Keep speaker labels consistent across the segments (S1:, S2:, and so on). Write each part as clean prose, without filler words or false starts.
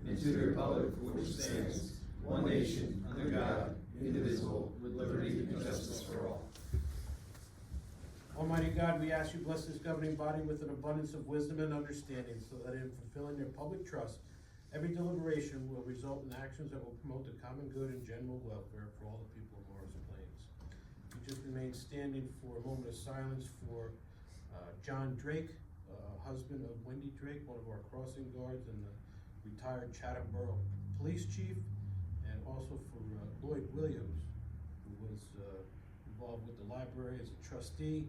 S1: and to the republic for which it stands, one nation, under God, indivisible, with liberty and justice for all.
S2: Almighty God, we ask you bless this governing body with an abundance of wisdom and understanding, so that in fulfilling their public trust, every deliberation will result in actions that will promote the common good and general welfare for all the people of Morris Plains. We just remain standing for a moment of silence for John Drake, husband of Wendy Drake, one of our crossing guards, and the retired Chatham Borough Police Chief, and also for Lloyd Williams, who was involved with the library as a trustee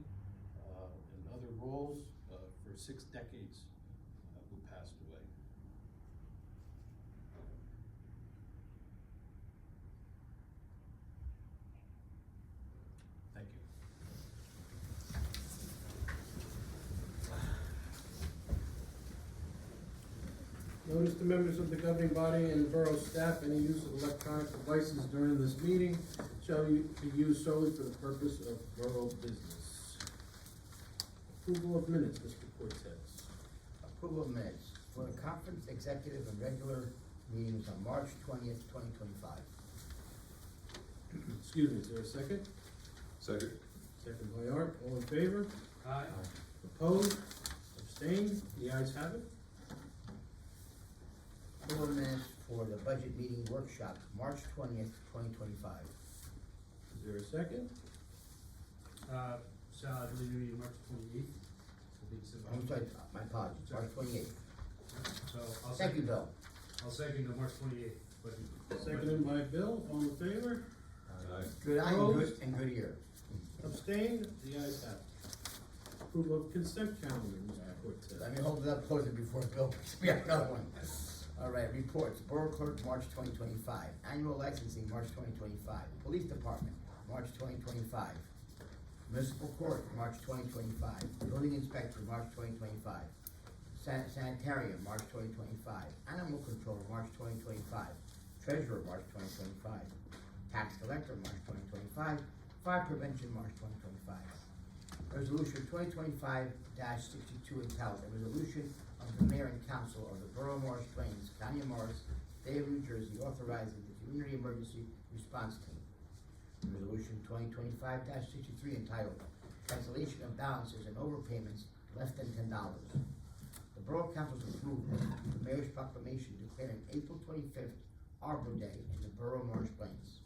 S2: and other roles for 6 decades, who passed away. Thank you. Notice to members of the governing body and borough staff, any use of electronic devices during this meeting shall be used solely for the purpose of borough business. Approval of minutes, Mr. Cortese.
S3: Approval of minutes for the conference, executive, and regular meetings on March 20th, 2025.
S2: Excuse me, is there a second?
S4: Second.
S2: Second by Art, all in favor?
S4: Aye.
S2: Opposed? Abstained? The ayes have it.
S3: Approval of minutes for the budget meeting workshop, March 20th, 2025.
S2: Is there a second?
S5: Shall I believe you March 28th?
S3: I'm sorry, my apologies, March 28th.
S5: So I'll
S3: Thank you, Bill.
S5: I'll second the March 28th budget.
S2: Seconded by Bill, all in favor?
S4: Aye.
S3: Good eye and
S2: Opposed?
S3: good ear.
S2: Abstained? The ayes have it. Approval of consent calendar, Mr. Cortese.
S3: Let me hold it up closer before Bill puts me on another one. All right, reports. Borough Clerk, March 2025. Annual licensing, March 2025. Police Department, March 2025. Municipal Court, March 2025. Building Inspector, March 2025. Sanitarium, March 2025. Animal Control, March 2025. Treasurer, March 2025. Tax Collector, March 2025. Fire Prevention, March 2025. Resolution 2025-62 entitled, a resolution of the Mayor and Council of the Borough of Morris Plains, County of Morris, State of New Jersey, authorizing the Community Emergency Response Team. Resolution 2025-63 entitled, cancellation of balances and overpayments less than $10. The Borough Council's approval of the Mayor's proclamation declaring April 25th Arbor Day in the Borough of Morris Plains.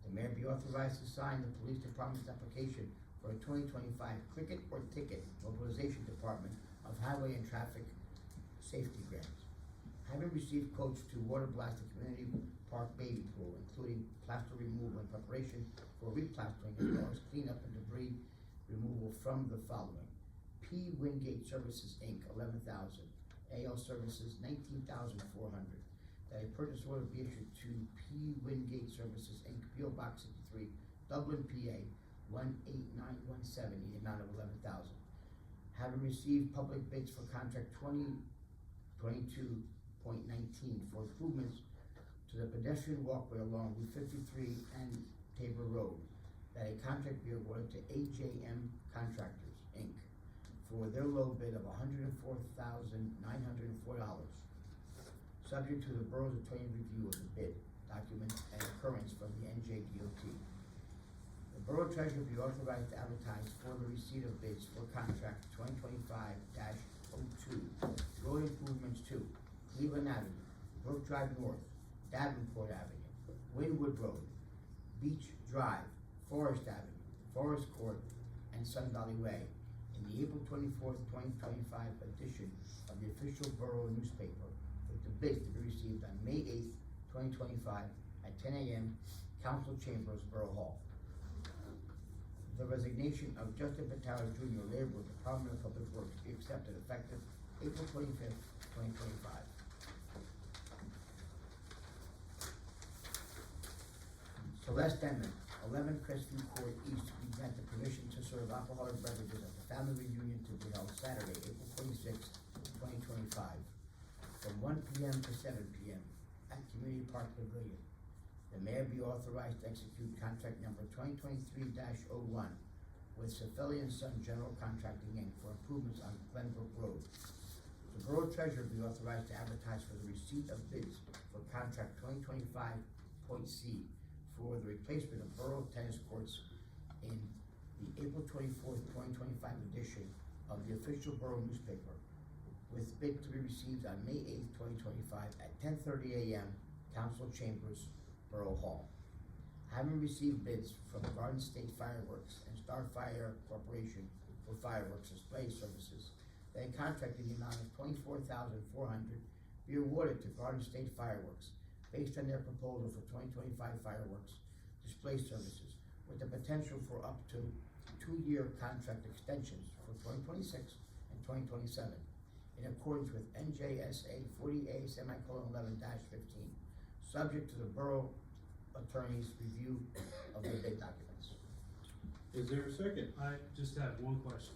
S3: The Mayor be authorized to sign the Police Department's application for a 2025 Cricket or Ticket Mobilization Department of Highway and Traffic Safety Grants. Having received quotes to water blast the community park baby pool, including plaster removal and preparation for replastering, as well as cleanup and debris removal from the following: P. Wingate Services Inc., $11,000, AL Services, $19,400. That a purchase order be issued to P. Wingate Services Inc., P.O. Box 63, Dublin, PA 18917, in the amount of $11,000. Having received public bids for contract 2022.19 for improvements to the pedestrian walkway along Route 53 and Tabor Road, that a contract be awarded to AJM Contractors, Inc. for their low bid of $104,904, subject to the borough's attorney review of the bid documents and occurrence from the NJDOT. The Borough Treasurer be authorized to advertise for the receipt of bids for contract 2025-02, road improvements to Cleveland Avenue, Brook Drive North, Davenport Avenue, Wynwood Road, Beach Drive, Forest Avenue, Forest Court, and Sun Valley Way in the April 24th, 2025 edition of the official Borough newspaper, with the bids to be received on May 8th, 2025 at 10 a.m. Council Chambers, Borough Hall. The resignation of Justin Patara Jr., Labor, Department of Public Works, be accepted effective April 25th, 2025. Celeste Denman, 11 Crestview Court East, be granted permission to serve alcoholic beverages at the family reunion to be held Saturday, April 26th, 2025, from 1 p.m. to 7 p.m. at Community Park Pavilion. The mayor be authorized to execute contract number 2023-01 with Sefeli & Son General Contracting, Inc. for improvements on Glenbrook Road. The Borough Treasurer be authorized to advertise for the receipt of bids for contract 2025.C for the replacement of Borough tennis courts in the April 24th, 2025 edition of the official Borough newspaper, with bid to be received on May 8th, 2025 at 10:30 a.m. Council Chambers, Borough Hall. Having received bids from Garden State Fireworks and Star Fire Corporation for fireworks display services, they contracted the amount of $24,400 be awarded to Garden State Fireworks based on their proposal for 2025 fireworks display services, with the potential for up to 2-year contract extensions for 2026 and 2027, in accordance with NJSA 40A:11-15, subject to the Borough Attorney's review of the bid documents.
S2: Is there a second?
S5: I just have one question.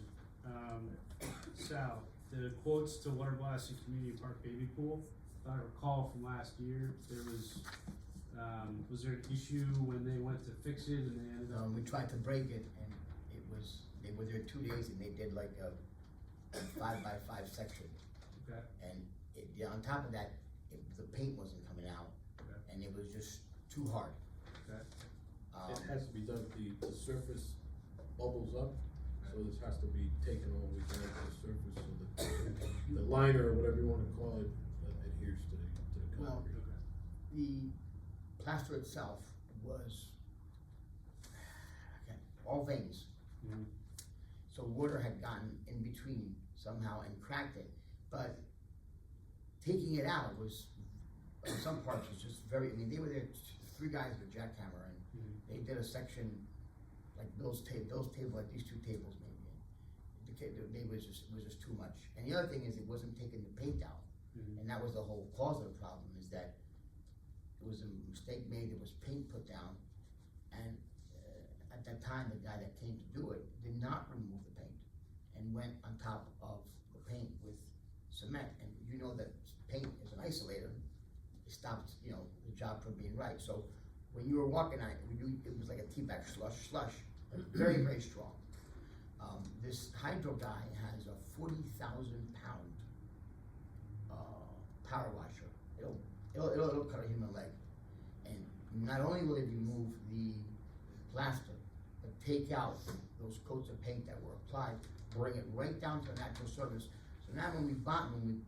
S5: Sal, the quotes to Water Blasting Community Park Baby Pool, if I recall from last year, there was there an issue when they went to fix it and they ended up?
S3: We tried to break it, and they were there 2 days, and they did like a 5x5 section.
S5: Okay.
S3: And on top of that, the paint wasn't coming out,
S5: Okay.
S3: and it was just too hard.
S5: Okay.
S2: It has to be done, the surface bubbles up, so this has to be taken all the way down to the surface, so that the liner, or whatever you wanna call it, adheres to the
S3: Well,
S2: concrete.
S5: Okay.
S3: The plaster itself was all veins.
S5: Mhm.
S3: So water had gotten in between somehow and cracked it, but taking it out was, in some parts, was just very, I mean, they were there, 3 guys with a jackhammer, and they did a section, like Bill's table, like these 2 tables maybe. It was just too much. And the other thing is, it wasn't taking the paint out.
S5: Mhm.
S3: And that was the whole cause of the problem, is that it was a mistake made, there was paint put down, and at that time, the guy that came to do it did not remove the paint, and went on top of the paint with cement, and you know that paint is an isolator, it stops, the job from being right. So when you were walking on it, it was like a tea bag slush, very, very strong. This hydro guy has a 40,000 pound power washer. It'll cut a human leg. And not only will it remove the plaster, but take out those coats of paint that were applied, bring it right down to the natural surface. So now when we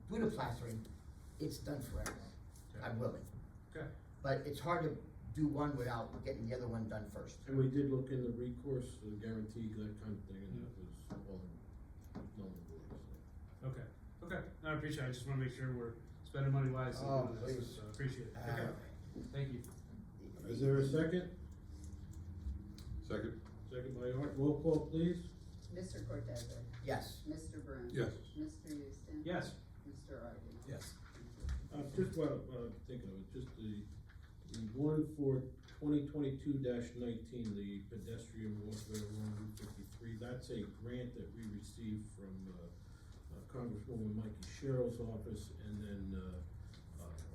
S3: do the plastering, it's done forever. God willing.
S5: Okay.
S3: But it's hard to do one without getting the other one done first.
S2: And we did look into recourse, the guarantee, that kind of thing, and that was all null and void, so.
S5: Okay, no, I appreciate it, I just wanna make sure we're spending money wisely.
S3: Oh,
S5: doing this,
S3: please.
S5: So I appreciate it, okay, thank you.
S2: Is there a second?
S1: Second.
S2: Second by Art, roll call please.
S4: Mr. Cortese?
S3: Yes.
S4: Mr. Bruhn?
S1: Yes.
S4: Mr. Houston?
S5: Yes.
S4: Mr. Ryden?
S1: Yes.
S2: Just what I'm thinking of, just the one for 2022-19, the pedestrian walkway along Route 53, that's a grant that we received from, Congresswoman Mikey Sherrill's office, and then,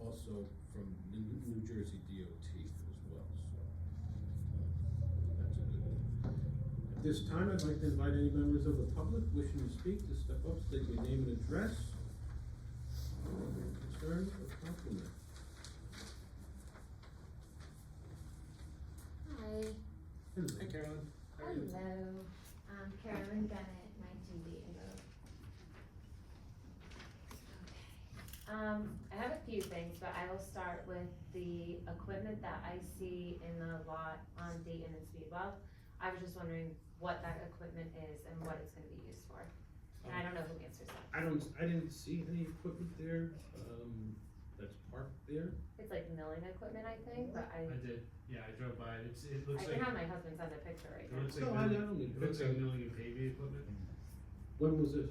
S2: also from New Jersey DOT as well, so, that's a good one. At this time, I'd like to invite any members of the public wishing to speak to step up, state your name and address. Concern or compliment?
S6: Hi.
S5: Hey Carolyn. How are you?
S6: Hello. I'm Carolyn Bennett, 19 Dayton Road. Okay. I have a few things, but I will start with the equipment that I see in the lot on Dayton and Speedwell. I was just wondering what that equipment is and what it's gonna be used for. And I don't know who answers that.
S2: I didn't see any equipment there, that's parked there.
S6: It's like milling equipment, I think, but
S5: I did, yeah, I drove by it, it looks
S6: I
S5: like.
S6: can have my husband send a picture right
S5: It
S6: now.
S5: looks like
S2: No, I
S5: milling,
S2: don't need
S5: it looks like
S2: picture.
S5: milling and paving equipment,
S2: When was this?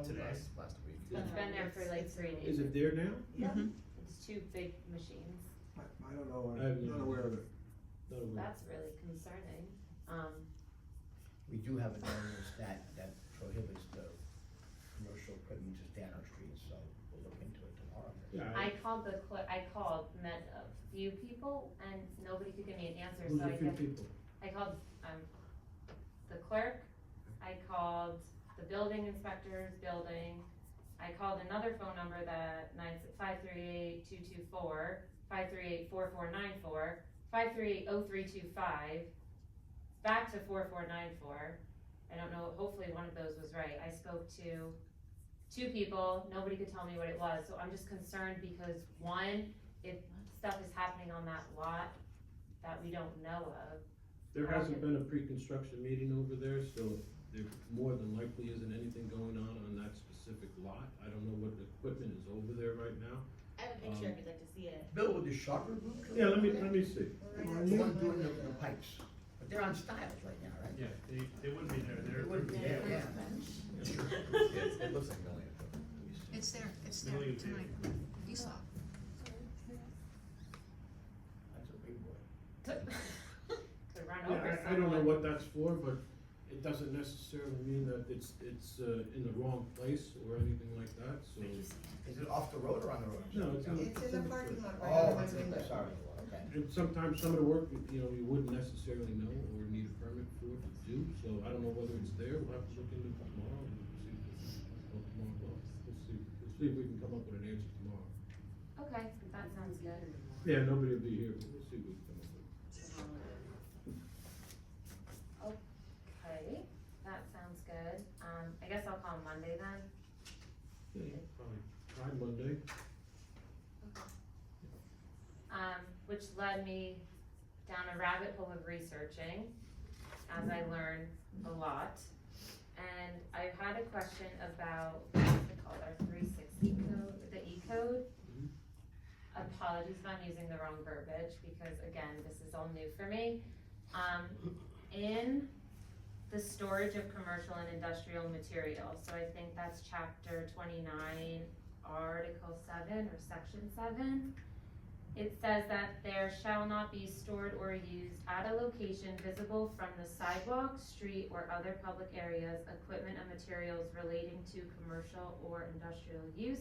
S5: today.
S3: Last week.
S6: It's been there for like 3 days.
S2: Is it there now?
S6: Yep, it's 2 big machines.
S1: I don't know,
S2: I'm
S1: not aware of it.
S2: Not aware.
S6: That's really concerning.
S3: We do have an ordinance that prohibits the commercial equipment to stay on our streets, so we'll look into it tomorrow.
S2: Yeah,
S6: I met a few people and nobody could give me an answer,
S2: who's
S6: so
S2: a few people?
S6: I called, the clerk, I called the building inspector's building, I called another phone number that 538-224, 538-4494, 538-0325, back to 4494. I don't know, hopefully one of those was right. I spoke to 2 people, nobody could tell me what it was, so I'm just concerned because one, if stuff is happening on that lot that we don't know of.
S2: There hasn't been a pre-construction meeting over there, so there more than likely isn't anything going on that specific lot. I don't know what equipment is over there right now.
S7: I have a picture if you'd like to see it.
S3: Bill with the sharper group?
S2: Yeah, let me see.
S3: The one doing the pipes, but they're on stiles right now, right?
S5: Yeah, they wouldn't be there,
S3: They wouldn't be there, yeah.
S1: It looks like building equipment.
S8: It's there
S5: Million
S8: tonight. You saw.
S3: That's a big boy.
S6: To run
S2: Yeah,
S6: over
S2: I don't know
S6: someone.
S2: what that's for, but it doesn't necessarily mean that it's in the wrong place or anything like that, so.
S3: Is it off the road or on the road?
S2: No, it's in
S9: It's in the parking lot right
S3: Oh,
S9: on
S3: that's
S9: the window.
S3: sorry, okay.
S2: And sometimes some of the work, you know, you wouldn't necessarily know or need a permit for to do, so I don't know whether it's there, we'll have to look into it tomorrow and see. We'll see if we can come up with an answer tomorrow.
S6: Okay, that sounds good.
S2: Yeah, nobody will be here, but we'll see what we can come up with.
S6: Okay, that sounds good. I guess I'll call Monday then.
S2: Yeah, probably try Monday.
S6: Which led me down a rabbit hole of researching, as I learned a lot. And I had a question about, what's it called, our 360 code, the E code. Apologies if I'm using the wrong verbiage, because again, this is all new for me. In the storage of commercial and industrial materials, so I think that's chapter 29, article 7 or section 7. It says that there shall not be stored or used at a location visible from the sidewalk, street, or other public areas, equipment and materials relating to commercial or industrial use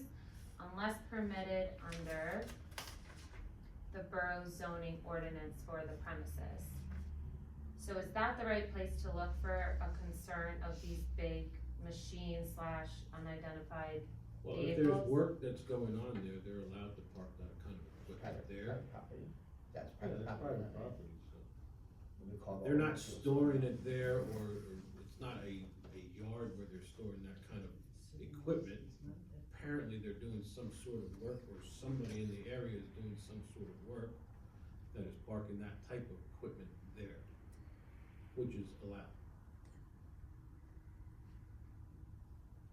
S6: unless permitted under the borough zoning ordinance for the premises. So is that the right place to look for a concern of these big machines / unidentified
S2: Well, if there's
S6: vehicles?
S2: work that's going on there, they're allowed to park that kind of equipment there.
S3: Private property. That's
S2: Yeah,
S3: private
S2: that's
S3: property.
S2: private property, so.
S3: We call
S2: They're not
S3: ordinances.
S2: storing it there, or it's not a yard where they're storing that kind of equipment. Apparently, they're doing some sort of work, or somebody in the area is doing some sort of work that is parking that type of equipment there, which is allowed.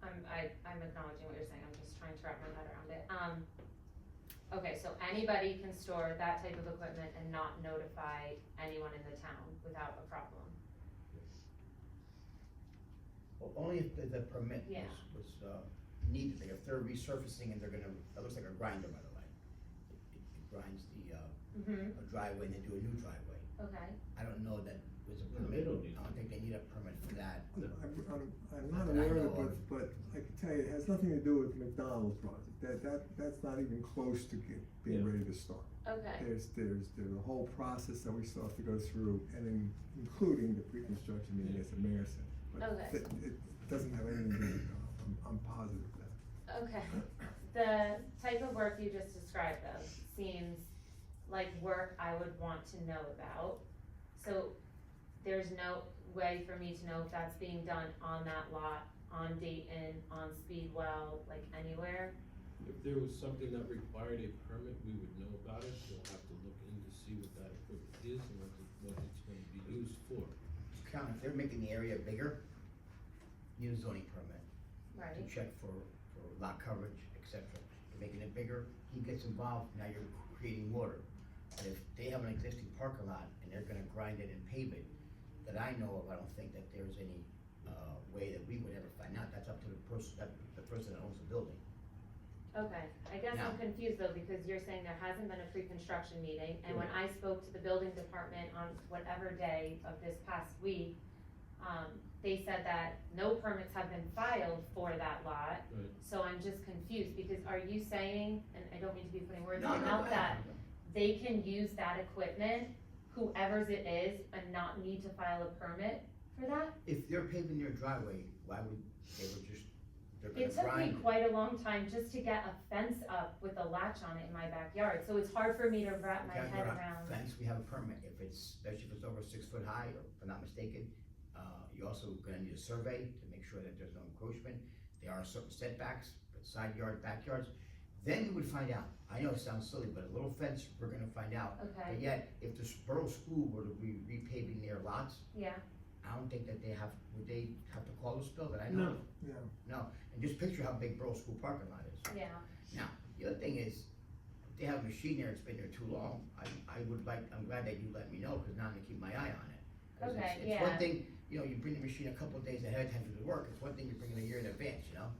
S6: I'm acknowledging what you're saying, I'm just trying to wrap my head around it. Okay, so anybody can store that type of equipment and not notify anyone in the town without a problem?
S3: Well, only if the permit
S6: Yeah.
S3: was needed, like if they're resurfacing and they're gonna, that looks like a grinder, by the way. It grinds the,
S6: Mm-hmm,
S3: a driveway and they do a new driveway.
S6: okay,
S3: I don't know that was a
S2: No,
S3: permit.
S2: they don't need
S3: I don't think they need a permit for that.
S2: No.
S9: I'm
S3: Not
S9: not
S3: that I
S9: aware
S3: know
S9: of
S3: of.
S9: it, but I can tell you, it has nothing to do with McDonald project. That's not even close to being
S2: Yeah.
S9: ready to start.
S6: okay,
S9: There's a whole process that we still have to go through, and including the pre-construction meeting, as the mayor said. But
S6: Okay.
S9: it doesn't have anything to do with it. I'm positive of that.
S6: okay. The type of work you just described though seems like work I would want to know about. So there's no way for me to know if that's being done on that lot, on Dayton, on Speedwell, like anywhere?
S2: If there was something that required a permit, we would know about it, we'll have to look in to see what that equipment is and what it's going to be used for.
S3: Count, if they're making the area bigger, need a zoning permit to
S6: Right,
S3: check for lot coverage, et cetera. You're making it bigger, he gets involved, now you're creating water. But if they have an existing parking lot and they're gonna grind it and pave it, that I know of, I don't think that there's any, way that we would ever find out. That's up to the person that owns the building.
S6: okay. I guess I'm
S3: Now-
S6: confused though, because you're saying there hasn't been a pre-construction meeting, and when I spoke to the building department on whatever day of this past week, they said that no permits have been filed for that lot.
S2: Right.
S6: So I'm just confused, because are you saying, and I don't mean to be putting words in
S3: No,
S6: your
S3: no,
S6: mouth,
S3: go
S6: that
S3: ahead.
S6: they can use that equipment, whoever's it is, and not need to file a permit for that?
S3: If they're paving their driveway, why would they would just they're gonna
S6: It took me
S3: grind.
S6: quite a long time just to get a fence up with a latch on it in my backyard, so it's hard for me to wrap my
S3: Okay,
S6: head
S3: you're right.
S6: around.
S3: Fence, we have a permit, especially if it's over 6 foot high, or if I'm not mistaken, you're also gonna need a survey to make sure that there's no encroachment. There are certain setbacks, but side yard, backyards, then we would find out. I know it sounds silly, but a little fence, we're gonna find out. But
S6: Okay,
S3: yet, if the Borough School were to be repaving their lots,
S6: yeah,
S3: I don't think that would they have to call a spill that I know of?
S9: Yeah.
S3: No, and just picture how big Borough School parking lot is.
S6: yeah,
S3: Now, the other thing is, if they have a machine there that's been there too long, I'm glad that you let me know, cause now I'm gonna keep my eye on it. 'Cause
S6: Okay,
S3: it's one
S6: yeah.
S3: thing, you know, you bring the machine a couple of days ahead of time to do the work, it's one thing you bring it a year in advance, you know?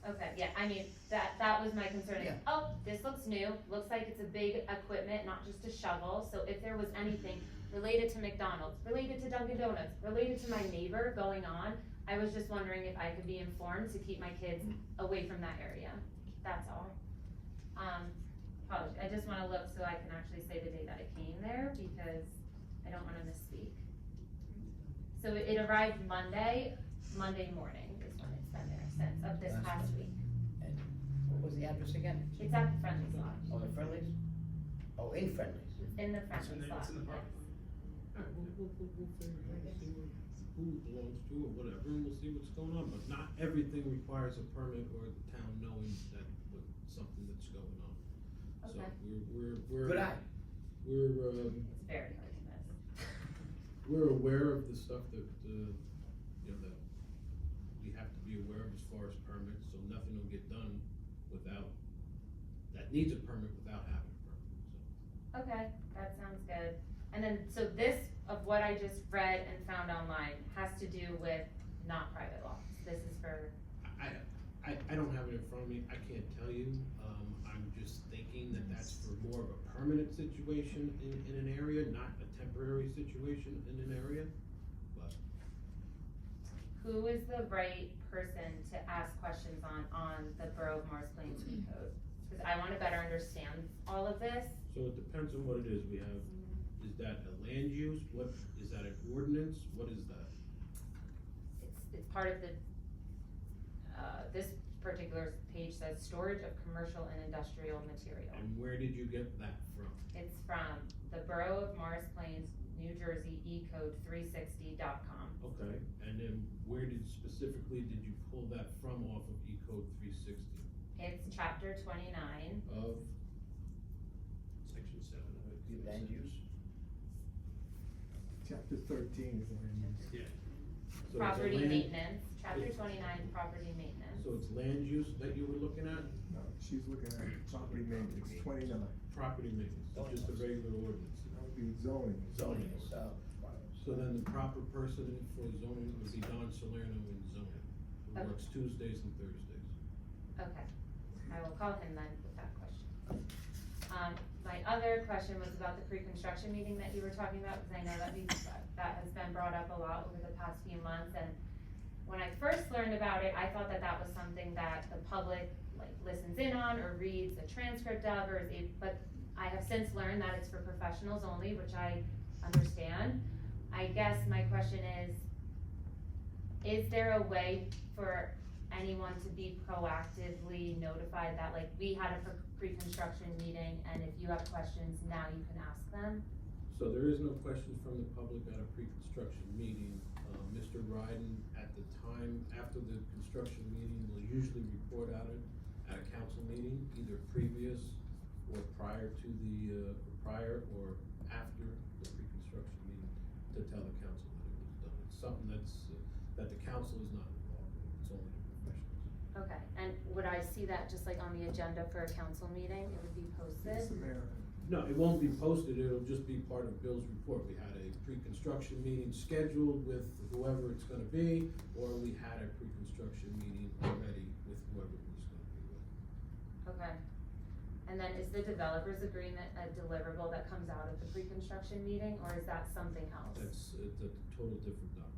S6: okay, yeah, I mean, that was my concern, is,
S3: Yeah.
S6: oh, this looks new, looks like it's a big equipment, not just a shovel, so if there was anything related to McDonald's, related to Dunkin' Donuts, related to my neighbor going on, I was just wondering if I could be informed to keep my kids away from that area, that's all. Apologies, I just wanna look so I can actually say the day that it came there, because I don't wanna misspeak. So it arrived Monday morning is when it's been there since, of this
S3: That's
S6: past
S3: fine.
S6: week.
S3: And what was the address again?
S6: It's at the Friendly's lot,
S3: Oh, the Friendlies? Oh, in Friendlies.
S6: it's in the
S5: It's in
S6: Friendly's
S5: the-
S6: lot,
S5: it's in the
S6: yes.
S5: parking
S2: Alright, we'll figure it out, see who it belongs to or whatever, and we'll see what's going on, but not everything requires a permit or the town knowing that, something that's going on. So,
S6: Okay.
S2: we're.
S3: Good eye.
S2: We're,
S6: It's very hard to miss.
S2: we're aware of the stuff that, you know, that we have to be aware of as far as permits, so nothing will get done without, that needs a permit without having a permit, so.
S6: Okay, that sounds good. And then, so this, of what I just read and found online, has to do with not private lots. This is for,
S2: I don't have it in front of me, I can't tell you, I'm just thinking that that's for more of a permanent situation in an area, not a temporary situation in an area, but.
S6: who is the right person to ask questions on the Borough of Morris Plains E code? Cause I wanna better understand all of this.
S2: So it depends on what it is, we have, is that a land use, what, is that an ordinance, what is that?
S6: It's part of the, this particular page says storage of commercial and industrial material.
S2: And where did you get that from?
S6: It's from the Borough of Morris Plains, New Jersey, ecode 360.com.
S2: Okay, and then where specifically did you pull that from off of Ecode 360?
S6: It's chapter 29,
S2: Of section 7 of it.
S3: Land use.
S9: Chapter 13 is the land use.
S2: Yeah. So it's a
S6: property
S2: land-
S6: maintenance, chapter 29, property maintenance.
S2: So it's land use that you were looking at?
S9: No, she's looking at property maintenance, 29.
S2: Property maintenance, so just a regular ordinance.
S9: That would be zoning.
S3: Zoning is,
S2: So then the proper person for zoning would be Don Salerno in zoning, who
S6: Okay.
S2: works Tuesdays and Thursdays.
S6: Okay, I will call him then with that question. My other question was about the pre-construction meeting that you were talking about, because I know that that has been brought up a lot over the past few months, and when I first learned about it, I thought that that was something that the public like listens in on or reads a transcript of, but I have since learned that it's for professionals only, which I understand. I guess my question is there a way for anyone to be proactively notified that like we had a pre-construction meeting and if you have questions, now you can ask them?
S2: So there is no questions from the public at a pre-construction meeting. Mr. Ryden, at the time, after the construction meeting, will usually report out it at a council meeting, either previous or prior to the, prior or after the pre-construction meeting, to tell the council that it was done. It's something that the council is not involved in, it's only the professionals.
S6: Okay, and would I see that just like on the agenda for a council meeting? It would be posted?
S9: Mr. Mayor,
S2: No, it won't be posted, it'll just be part of Bill's report. We had a pre-construction meeting scheduled with whoever it's gonna be, or we had a pre-construction meeting already with whoever it was gonna be with.
S6: Okay. And then is the developers agreement a deliverable that comes out of the pre-construction meeting, or is that something else?
S2: That's a total different document.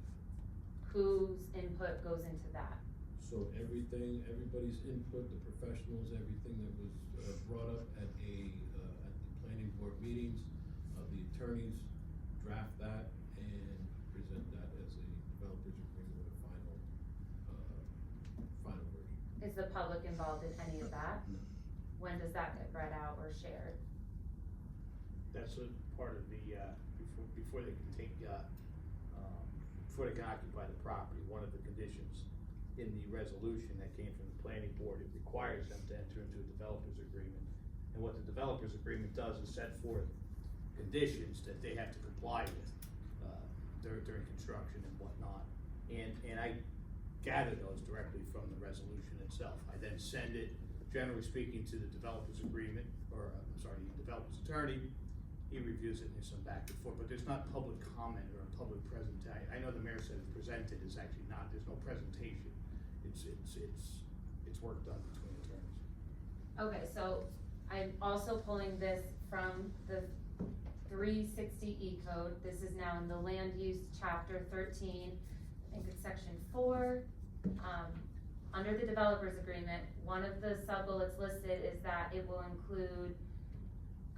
S6: Whose input goes into that?
S2: So everybody's input, the professionals, everything that was brought up at the planning board meetings, the attorneys draft that and present that as a developer's agreement with a final version.
S6: when does that get read out or shared?
S10: That's a part of the, before they can take, before they can occupy the property, one of the conditions in the resolution that came from the planning board, it requires them to enter into a developer's agreement. And what the developer's agreement does is set forth conditions that they have to comply with, during construction and whatnot. And I gather those directly from the resolution itself. I then send it, generally speaking, to the developer's agreement, or, the developer's attorney. He reviews it and there's some back and forth, but there's not public comment or a public presentation. I know the mayor said it's presented, it's actually not, there's no presentation. It's work done between attorneys.
S6: Okay, so I'm also pulling this from the 360E code. This is now in the land use chapter 13, I think it's section 4. Under the developer's agreement, one of the sub-bullets listed is that it will include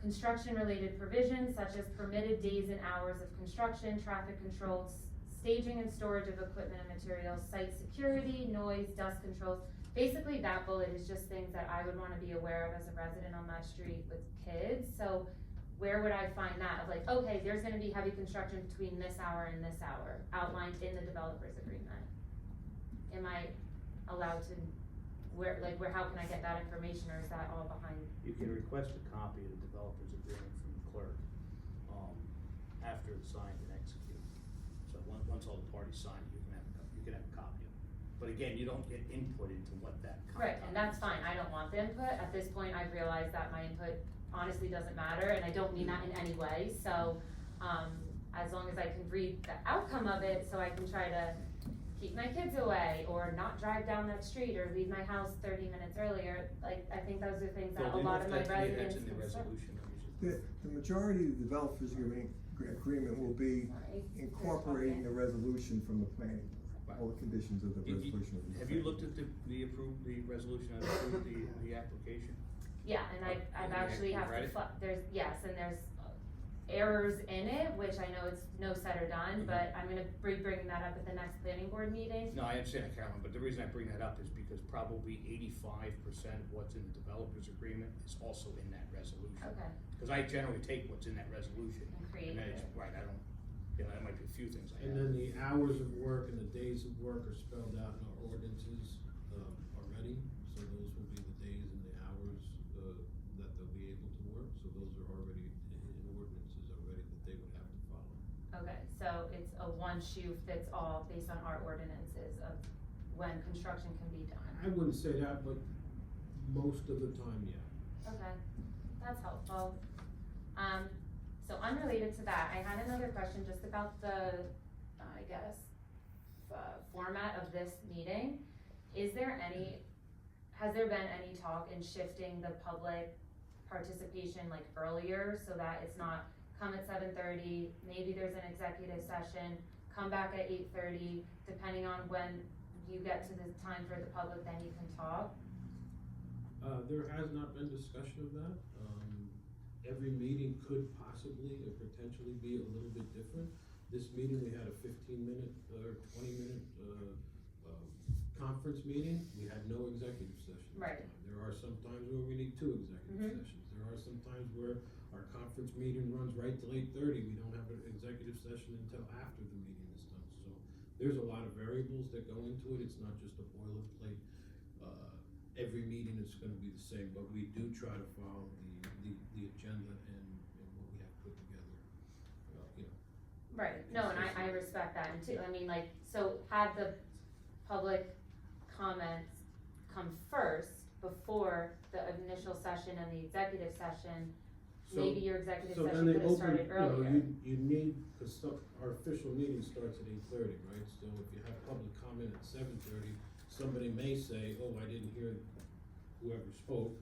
S6: construction-related provisions such as permitted days and hours of construction, traffic controls, staging and storage of equipment and materials, site security, noise, dust controls. Basically, that bullet is just things that I would wanna be aware of as a resident on that street with kids. So where would I find that? Of like, okay, there's gonna be heavy construction between this hour and this hour, outlined in the developer's agreement. Am I allowed to, how can I get that information, or is that all behind?
S10: You can request a copy of the developer's agreement from the clerk, after it's signed and executed. So once all the parties sign it, you can have a copy of it. But again, you don't get input into what that
S6: Right,
S10: content
S6: and that's
S10: is.
S6: fine, I don't want the input. At this point, I've realized that my input honestly doesn't matter, and I don't mean that in any way, so, as long as I can read the outcome of it, so I can try to keep my kids away, or not drive down that street, or leave my house 30 minutes earlier, like, I think those are things that a lot of my residents
S10: That's in the
S6: can start.
S10: resolution. That we should-
S9: The majority of the developers agreement will be
S6: Sorry.
S9: incorporating the resolution from the planning board, all the conditions of the
S10: Have you-
S9: resolution. of the
S10: Have you
S9: planning
S10: looked at the resolution and approved the application?
S6: Yeah, and I've
S10: you
S6: actually have
S10: read
S6: to,
S10: it?
S6: there's, yes, and there's errors in it, which I know it's no said or done, but I'm gonna be bringing that up at the next planning board meeting.
S10: No, I understand that, Carolyn, but the reason I bring that up is because probably 85% of what's in the developer's agreement is also in that resolution.
S6: Okay,
S10: Because I generally take what's in that resolution,
S6: and create
S10: and then it's,
S6: it.
S10: right, I don't, there might be a few things I
S2: And
S10: have.
S2: then the hours of work and the days of work are spelled out in our ordinances, already, so those will be the days and the hours, that they'll be able to work, so those are already in ordinances already that they would have to follow.
S6: Okay, so it's a one shoe fits all based on our ordinances of when construction can be done.
S2: I wouldn't say that, but most of the time, yeah.
S6: Okay, that's helpful. So unrelated to that, I had another question just about the, I guess, format of this meeting. Has there been any talk in shifting the public participation like earlier, so that it's not come at 7:30, maybe there's an executive session, come back at 8:30, depending on when you get to the time for the public, then you can talk?
S2: There has not been discussion of that. Every meeting could possibly or potentially be a little bit different. This meeting, we had a 15-minute or 20-minute, conference meeting. We had no executive session this
S6: Right.
S2: time. There are some times where we need 2 executive sessions. There are some times where our conference meeting runs right till 8:30. We don't have an executive session until after the meeting is done. So there's a lot of variables that go into it. It's not just a boilerplate. Every meeting is gonna be the same, but we do try to follow the agenda and what we have put together, you know.
S6: Right, no, and I respect that, and too, I mean, like, so had the public comments come first before the initial session and the executive session, maybe your executive
S2: So then
S6: session
S2: they
S6: could have
S2: open,
S6: started earlier.
S2: you need, cause our official meeting starts at 8:30, right? So if you have public comment at 7:30, somebody may say, oh, I didn't hear whoever spoke,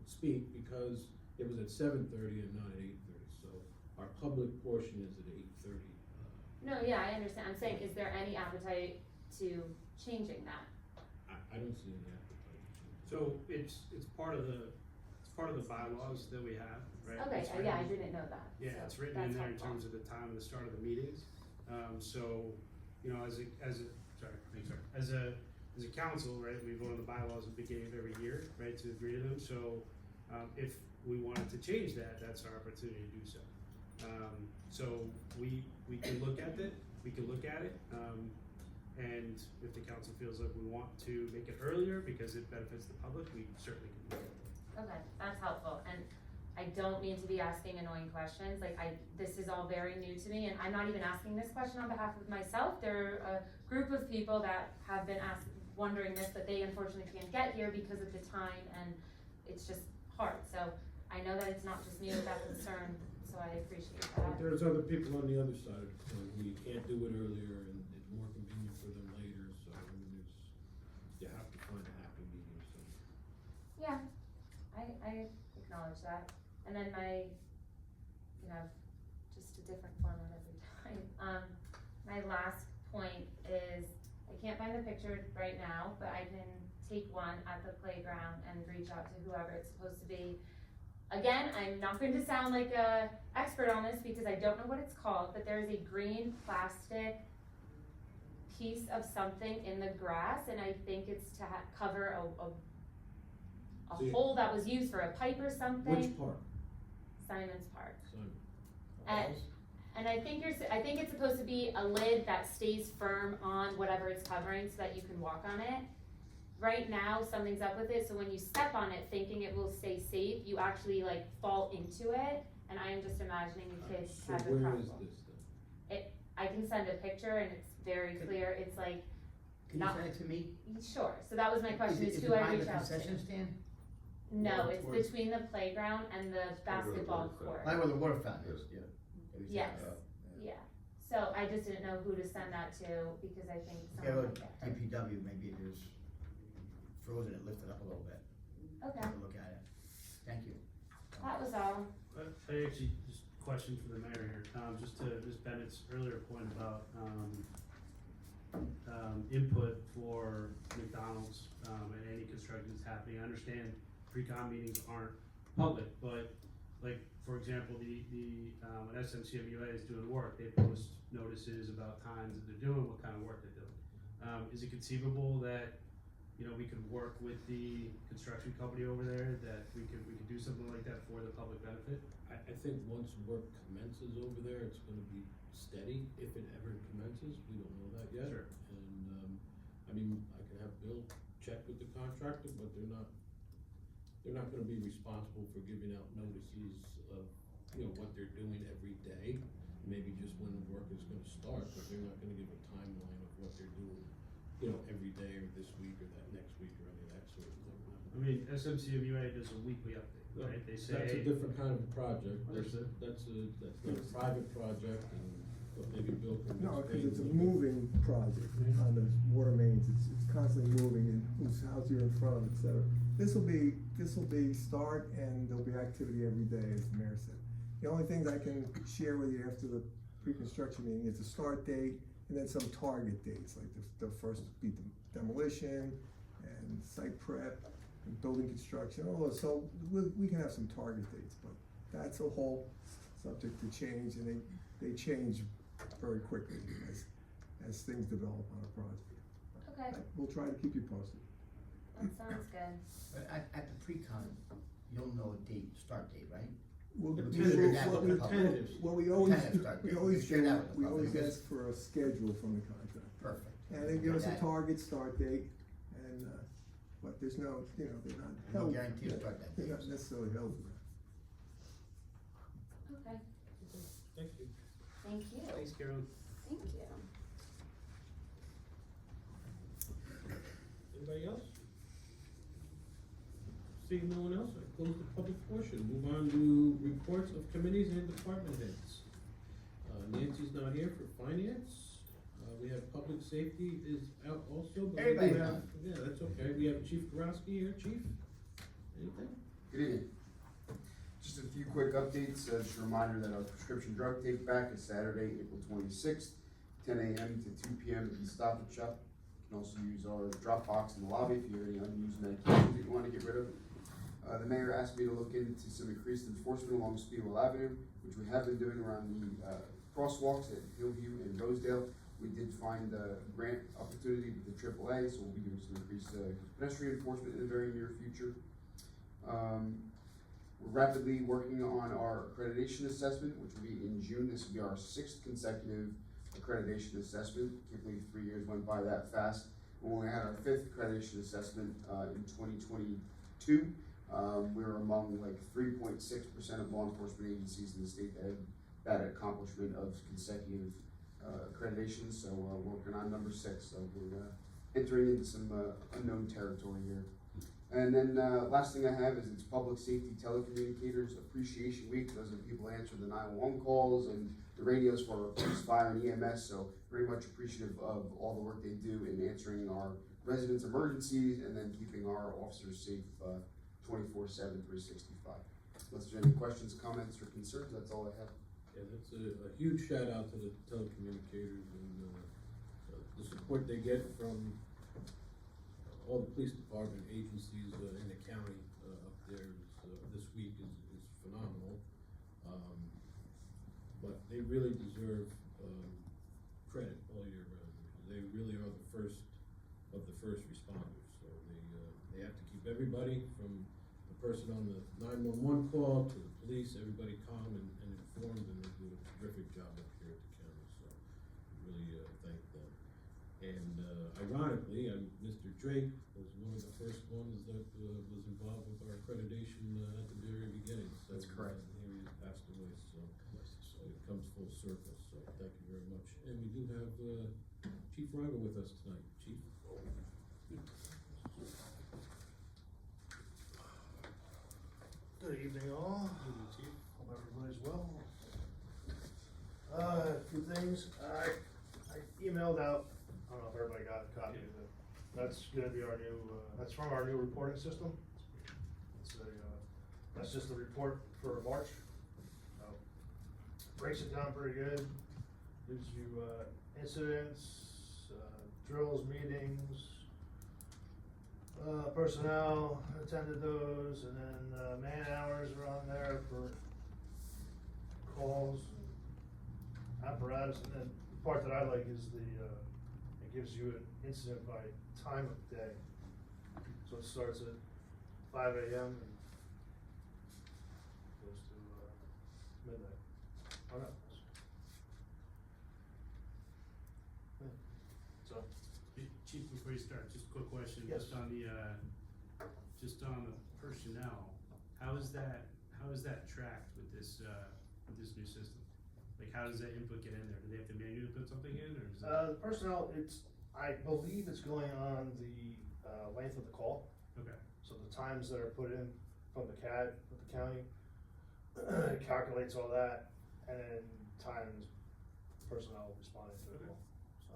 S2: speak because it was at 7:30 and not at 8:30. So our public portion is at 8:30.
S6: No, yeah, I understand, I'm saying, is there any appetite to changing that?
S2: I don't see any appetite.
S5: So it's part of the bylaws that we have, right?
S6: Okay,
S5: It's
S6: yeah, I
S5: written-
S6: didn't know that.
S5: Yeah,
S6: so
S5: it's written in
S6: that's
S5: there in
S6: helpful.
S5: terms of the time and the start of the meetings. So, you know, as a as a council, right, we vote on the bylaws at the beginning of every year, right, to agree to them, so, if we wanted to change that, that's our opportunity to do so. So we can look at it, and if the council feels like we want to make it earlier because it benefits the public, we certainly can do it.
S6: Okay, that's helpful, and I don't mean to be asking annoying questions, like this is all very new to me, and I'm not even asking this question on behalf of myself. There are a group of people that have been wondering this, but they unfortunately can't get here because of the time, and it's just hard, so I know that it's not just me with that concern, so I appreciate that.
S2: There's other people on the other side of the coin who you can't do it earlier and it's more convenient for them later, so I mean, you have to find a happy medium, so.
S6: Yeah, I acknowledge that, and then my, just a different format every time. My last point is, I can't find the picture right now, but I can take one at the playground and reach out to whoever it's supposed to be. Again, I'm not going to sound like a expert on this because I don't know what it's called, but there is a green plastic piece of something in the grass, and I think it's to cover a
S2: So
S6: hole that was used for a pipe or something.
S2: Which part?
S6: Simon's Park.
S2: Simon.
S6: And I think it's supposed to be a lid that stays firm on whatever it's covering so that you can walk on it. Right now, something's up with it, so when you step on it thinking it will stay safe, you actually like fall into it, and I am just imagining the kids
S2: So
S6: have a
S2: where
S6: problem.
S2: is this then?
S6: I can send a picture and it's very clear, it's like,
S3: Can you
S6: Not-
S3: send it to me?
S6: sure, so that was my question,
S3: Is
S6: is
S3: it
S6: who I
S3: behind
S6: reach
S3: the
S6: out to?
S3: concession stand?
S6: No, it's
S1: Towards-
S6: between the playground and the basketball court.
S3: Right where the water fountain is, yeah.
S6: Yes, yeah, so I just didn't know who to send that to, because I think
S3: Yeah,
S6: someone
S3: look,
S6: might get hurt.
S3: DPW, maybe it is frozen, it lifted up a little bit.
S6: Okay,
S3: Take a look at it. Thank you.
S6: that was all.
S5: I actually, just a question for the mayor here, just to Ms. Bennett's earlier point about, input for McDonald's, and any construction that's happening. I understand pre-con meetings aren't public, but like, for example, when SMCMUA is doing work, they post notices about times that they're doing, what kind of work they're doing. Is it conceivable that, we could work with the construction company over there, that we could do something like that for the public benefit?
S2: I think once work commences over there, it's gonna be steady, if it ever commences, we don't know that yet.
S5: Sure.
S2: And, I mean, I can have Bill check with the contractor, but they're not gonna be responsible for giving out notices of, what they're doing every day. Maybe just when the work is gonna start, but they're not gonna give a timeline of what they're doing, every day or this week or that next week or any of that sort of thing.
S5: I mean, SMCMUA does a weekly update, right? They say.
S2: That's a different kind of project.
S5: Understood.
S2: That's not a private project, and, but maybe Bill can.
S9: No, because
S2: explain
S9: it's a
S2: that.
S9: moving project on the water mains, it's constantly moving, and whose house you're in front of, et cetera. This'll be start, and there'll be activity every day, as the mayor said. The only things I can share with you after the pre-construction meeting is the start date, and then some target dates, like the first would be demolition, and site prep, and building construction, all those, so we can have some target dates, but that's a whole subject to change, and they change very quickly as things develop on a project.
S6: Okay,
S9: We'll try to keep you posted.
S6: that sounds good.
S3: But at the pre-con, you'll know a start date, right?
S9: We'll-
S3: Yeah, but
S9: we-
S3: tentative,
S9: we'll-
S3: that
S9: what
S3: would
S9: we-
S3: come.
S2: Tentatives.
S9: What we always,
S3: Tentative start
S9: we
S3: date.
S9: always
S3: Share
S9: do,
S3: that with the
S9: we
S3: public.
S9: always ask for a schedule from the contractor.
S3: Perfect.
S9: And they give us a
S3: That-
S9: target start date, and, but there's no, they're not
S3: No
S9: held.
S3: guarantee of start that
S9: They're
S3: date.
S9: not necessarily held to that.
S6: Okay,
S2: Thank you.
S6: thank you.
S5: Thanks, Carolyn.
S6: Thank you.
S2: Anybody else? Seeing no one else, I close the public portion, move on to reports of committees and department heads. Nancy's not here for finance, we have public safety is out also, but we do
S3: Everybody's
S2: have,
S3: on.
S2: yeah, that's okay, we have Chief Koroski here, Chief, anything?
S11: Good evening. Just a few quick updates, just a reminder that our prescription drug take back is Saturday, April 26th, 10 a.m. to 2 p.m. at the Stop and Shop. You can also use our drop box in the lobby if you have any unused medications that you want to get rid of. The mayor asked me to look into some increased enforcement along Speedwell Avenue, which we have been doing around the crosswalks at Hillview and Rosedale. We did find a grant opportunity with the AAA, so we'll be doing some increased pedestrian enforcement in the very near future. We're rapidly working on our accreditation assessment, which will be in June. This will be our 6th consecutive accreditation assessment. Can't believe 3 years went by that fast. We only had our 5th accreditation assessment in 2022. We were among like 3.6% of law enforcement agencies in the state that had that accomplishment of consecutive accreditation. So we're working on number 6. So we're entering into some unknown territory here. And then last thing I have is it's Public Safety Telecommunicators Appreciation Week. Those are the people who answer the 911 calls and the radios for police, fire, and EMS. So very much appreciative of all the work they do in answering our residents' emergencies and then keeping our officers safe 24/7, 365. Unless there's any questions, comments, or concerns, that's all I have.
S2: Yeah, that's a huge shout out to the telecommunicators and the support they get from all the police department agencies in the county up there this week is phenomenal. But they really deserve credit all year round. They really are the first of the first responders. So they have to keep everybody from the person on the 911 call to the police, everybody calm and informed, and they do a terrific job up here at the county. So really thank them. And ironically, Mr. Drake was one of the first ones that was involved with our accreditation at the very beginning. So,
S11: That's correct.
S2: He passed away, so it comes full circle. So thank you very much. And we do have Chief Rongo with us tonight. Chief.
S12: Good evening, all.
S2: Good evening, Chief.
S12: Hope everybody's well. A few things. I emailed out. I don't know if everybody got a copy of it. That's gonna be our new. That's from our new reporting system. It's that's just the report for March. Breaks it down pretty good. Gives you incidents, drills, meetings. Personnel attended those, and then man hours are on there for calls and apparatus. And then the part that I like is it gives you an incident by time of day. So it starts at 5 a.m. and goes to midnight. Oh no. So.
S5: Chief, before you start, just a quick question,
S12: Yes.
S5: just on the personnel, how is that tracked with this new system? Like, how does that input get in there? Do they have to manually put something in, or is that?
S12: The personnel, I believe it's going on the length of the call.
S5: Okay,
S12: So the times that are put in from the CAD with the county, it calculates all that, and then times personnel responding to the call. So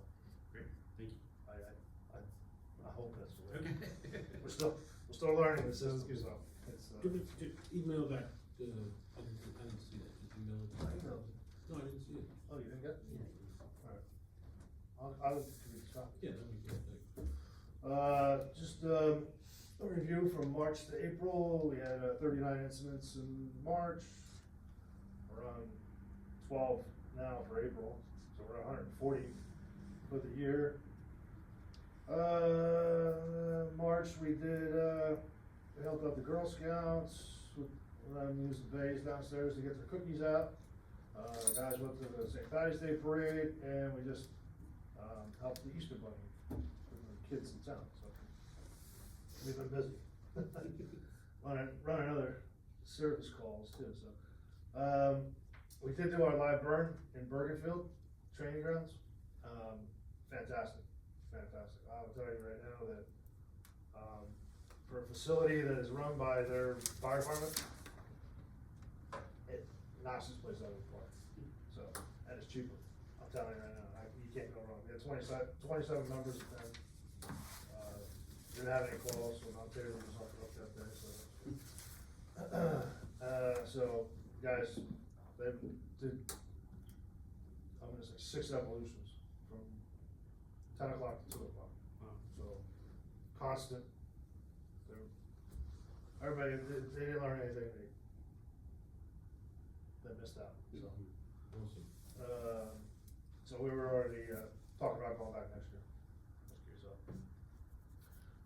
S5: great, thank you.
S12: I hope that's the way.
S5: Okay.
S12: We're still learning the system, so it's.
S2: Email that. I didn't see that. Just email it.
S12: I emailed it.
S2: No, I didn't see it.
S12: Oh, you didn't get it? Alright. I'll give you the copy.
S2: Yeah, that'd be great. Thank you.
S12: Just a review from March to April. We had 39 incidents in March. We're on 12 now for April, so we're 140 for the year. March we did, we helped out the Girl Scouts, let them use the bays downstairs to get their cookies out. Guys went to the St. Patty's Day parade, and we just helped the Easter Bunny with the kids in town, so we've been busy. Running other service calls too, so. We did do our live burn in Bergenfield training grounds. Fantastic. I'll tell you right now that for a facility that is run by their fire department, it knocks this place out of the park. So, and it's cheaper. I'm telling you right now, you can't go wrong. We had 27 members attend. Didn't have any calls, so Mount Taylor was up that day. So guys, they did, I'm gonna say 6 evolutions from 10 o'clock to 2 o'clock.
S5: Wow.
S12: So constant. Everybody, they didn't learn anything they missed out. So,
S2: Awesome.
S12: so we were already talking about going back next year. So.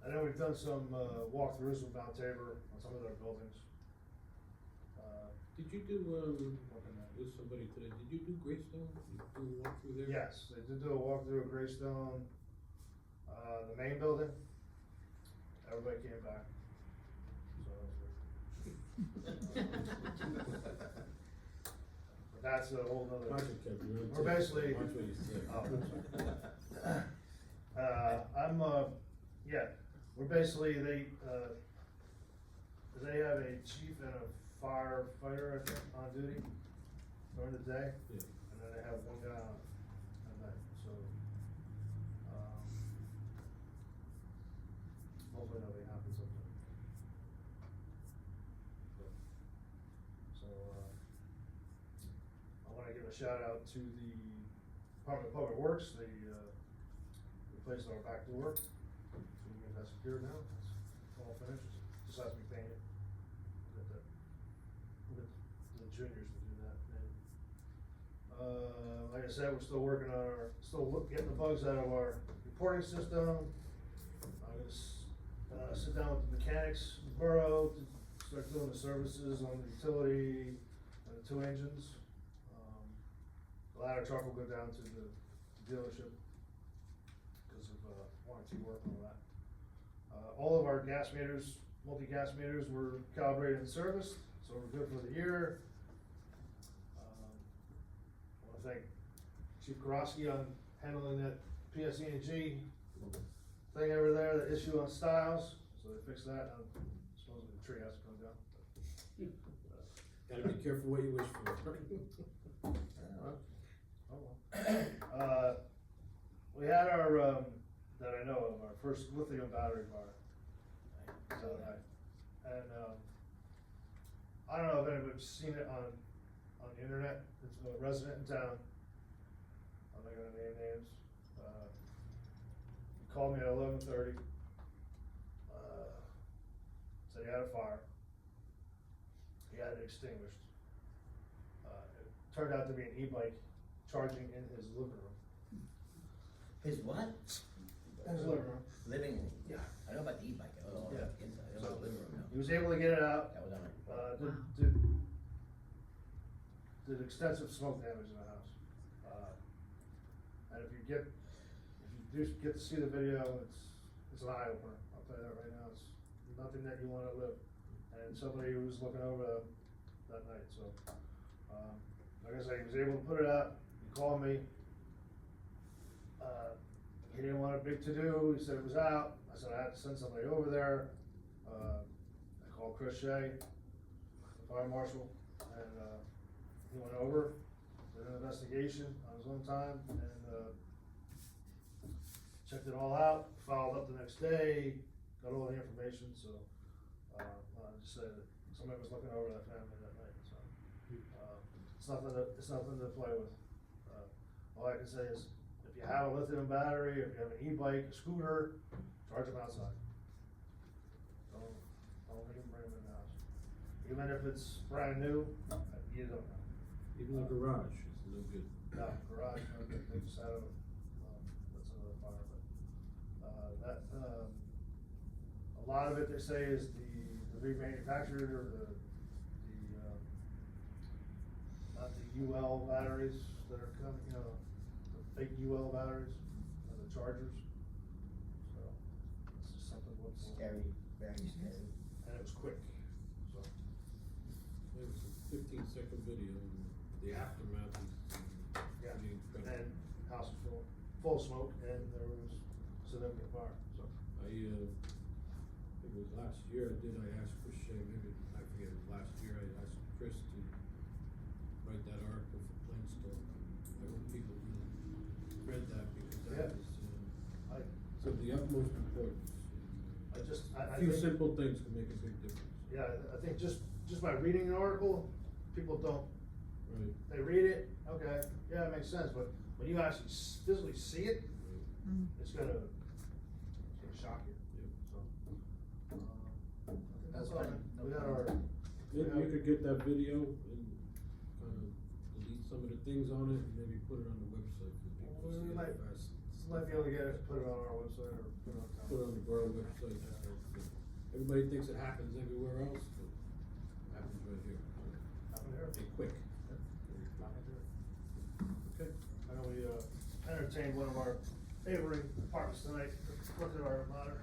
S12: I know we've done some, walkthroughs with Mount Tabor on some of their buildings.
S2: Did you do,
S12: Looking at-
S2: with somebody today, did you do Greystone? Did you do a walkthrough there?
S12: Yes, they did do a walkthrough of Greystone, the main building. Everybody came back. So but that's a whole nother.
S2: Project kept you on
S12: We're
S2: tape.
S12: basically.
S2: Watch what you say.
S12: Yeah, we're basically, they have a chief and a firefighter, I think, on duty during the day.
S2: Yeah.
S12: And then they have one guy on at night, so, hopefully nothing happens up there. So, I wanna give a shout out to the Department of Public Works, they, replaced our back door. So we get that secured now, it's all finished, just has to be painted. We'll get the juniors to do that. And, like I said, we're still working on getting the bugs out of our reporting system. I'm gonna sit down with the mechanics in the borough to start doing the services on the utility and the 2 engines. The ladder truck will go down to the dealership because of warranty work and all that. All of our gas meters, multi-gas meters were calibrated and serviced, so we're good for the year. I wanna thank Chief Koroski on handling that PSE&G thing over there, the issue on Stiles, so they fixed that, supposedly the tree has to come down.
S2: Gotta be careful what you wish for.
S12: We had our, that I know of, our first lithium battery bar. So, and, I don't know if anybody's seen it on the internet, it's a resident in town. I'm not gonna name names. He called me at 11:30. Said he had a fire. He had it extinguished. It turned out to be an e-bike charging in his living room.
S3: His what?
S12: In his living room.
S3: Living room?
S12: Yeah.
S3: I know about the e-bike, I don't know about the inside, I know about the living room now.
S12: He was able to get it out.
S3: That was on it.
S12: Did extensive smoke damage in the house. And if you do get to see the video, it's an eye opener, I'll tell you that right now, it's nothing that you wanna live. And somebody was looking over that night, so, like I said, he was able to put it out, he called me. He didn't want a big to-do, he said it was out, I said I had to send somebody over there. I called Chris Shea, the fire marshal, and, he went over, did an investigation on his own time, and, checked it all out, followed up the next day, got all the information, so, just said that somebody was looking over that family that night, so. It's nothing to play with. All I can say is, if you have a lithium battery, if you have an e-bike, a scooter, charge them outside. Don't make them bring them in the house. Even if it's brand new, you don't know.
S2: Even the garage is no good.
S12: No, garage, no good, they just had that's another fire, but, a lot of it they say is the remanufactured or not the UL batteries that are coming, the fake UL batteries, the chargers. So, it's just something to look for.
S3: Scary, very scary.
S12: And it was quick, so.
S2: It was a 15-second video, and the aftermath is
S12: Yeah,
S2: pretty incredible.
S12: and house was full of smoke, and there was significant fire, so.
S2: It was last year, I asked Chris Shea, maybe, I forget, it was last year, I asked Chris to write that article for Plainstone. I hope people really read that, because
S12: Yeah.
S2: that is,
S12: I
S2: of the utmost importance.
S12: I
S2: A few
S12: think-
S2: simple things can make a big difference.
S12: Yeah, I think just by reading an article, people don't,
S2: Right.
S12: they read it, okay, yeah, it makes sense, but when you actually physically see it, it's gonna shock you, so. I think that's all, we had our.
S2: Maybe you could get that video and kind of delete some of the things on it, and maybe put it on the website for people to
S12: We
S2: see how
S12: might-
S2: fast.
S12: Might be able to get it, put it on our website or put it on town.
S2: Put it on the borough website. Everybody thinks it happens everywhere else, but it happens right here.
S12: Happen here.
S2: Okay, quick.
S12: Happen here.
S2: Okay.
S12: I know we, entertained one of our neighboring apartments tonight, looked at our monitor,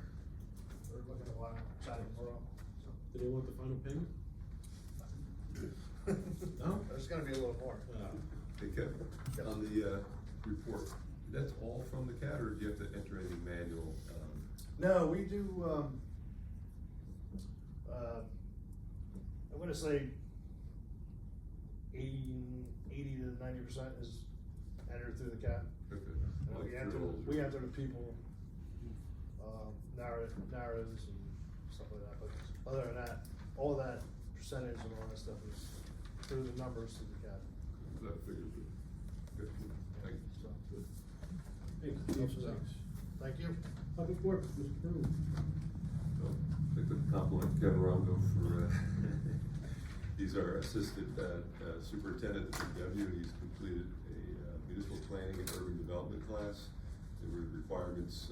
S12: or looking at one, chatting Borough.
S2: Do they want the final payment? No?
S12: There's gonna be a little more.
S13: Hey Kevin, on the, report, that's all from the CAT, or do you have to enter anything manual?
S12: No, we do, I'm gonna say 80 to 90% is entered through the CAT.
S13: Okay.
S12: And
S13: Like
S12: we
S13: drills or-
S12: enter the people, narratives and stuff like that, but other than that, all that percentage and all that stuff is through the numbers through the CAT.
S13: That figure, good, thank you.
S12: So,
S2: Thanks,
S12: Thanks.
S2: Chief. Thanks.
S12: thank you.
S2: Public Works, Mr. Bruhn.
S13: So, I'd like to compliment Kevin Rongo for, he's our assistant superintendent at DPW, and he's completed a municipal planning and urban development class. There were requirements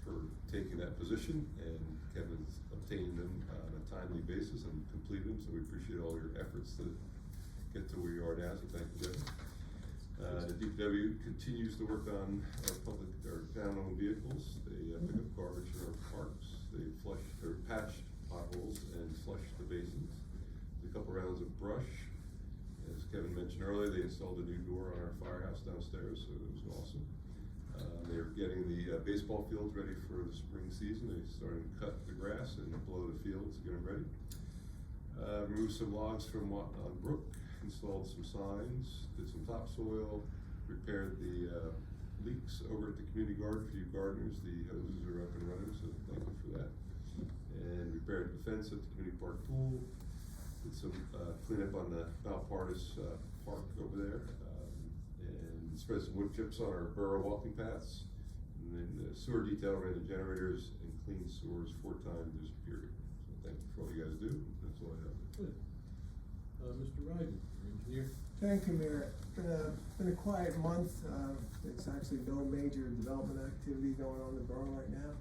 S13: for taking that position, and Kevin's obtained them on a timely basis and completed them, so we appreciate all your efforts to get to where you are now, so thank you, Kevin. The DPW continues to work on our town-owned vehicles. They pick up garbage in our parks. They flush or patch potholes and flush the basins. A couple rounds of brush. As Kevin mentioned earlier, they installed a new door on our firehouse downstairs, so it was awesome. They're getting the baseball fields ready for the spring season. They started to cut the grass and blow the fields to get them ready. Removed some logs from on Brook, installed some signs, did some topsoil, repaired the leaks over at the community garden for you gardeners. The hoses are up and running, so thank you for that. And repaired the fence at the community park pool. Did some cleanup on the Valpartis Park over there, and spread some wood chips on our borough walking paths. And then the sewer detail ran the generators and cleaned sewers 4 times this period. So thank you for all you guys do. That's all I have.
S2: Good. Mr. Ryden, our engineer.
S9: Thank you, Mayor. Been a quiet month. There's actually no major development activity going on in the borough right now.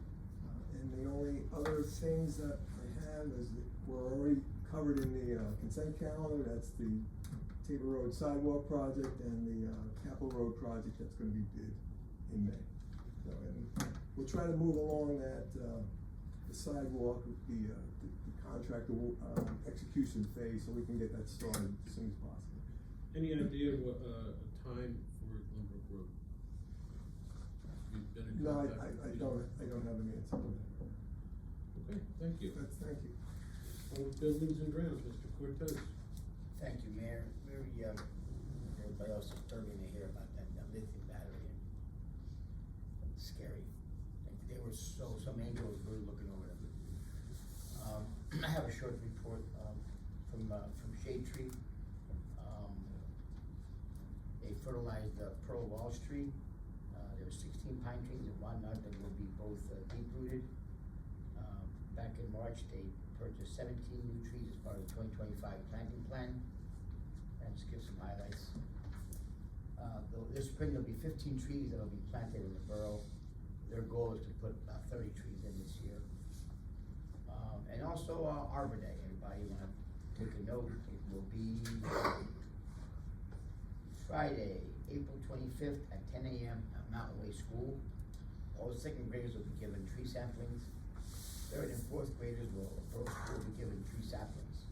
S9: And the only other things that I have is that we're already covered in the consent calendar. That's the Tabor Road sidewalk project and the Capitol Road project that's gonna be bid in May. So, and we'll try to move along that, the sidewalk, the contractor execution phase, so we can get that started as soon as possible.
S2: Any idea what, a time for Glenbrook Road? You've been in
S9: No,
S2: contact
S9: I
S2: with
S9: don't have an answer for that.
S2: Okay, thank you.
S9: Thank you.
S2: Public Buildings and Grounds, Mr. Cortese.
S3: Thank you, Mayor. Very, everybody else is disturbing to hear about that lithium battery. It's scary. They were some angels were looking over them. I have a short report, from Shade Tree. They fertilized Pearl Walsh Tree. There were 16 pine trees and 1 nut that will be both deep rooted. Back in March, they purchased 17 new trees as part of the 2025 planting plan. And just give some highlights. This spring there'll be 15 trees that'll be planted in the borough. Their goal is to put about 30 trees in this year. And also Arbor Day. Everybody wanna take a note. It will be Friday, April 25th at 10 a.m. at Mountain Way School. All second graders will be given tree samplings. 3rd and 4th graders will approach school be given tree saplings.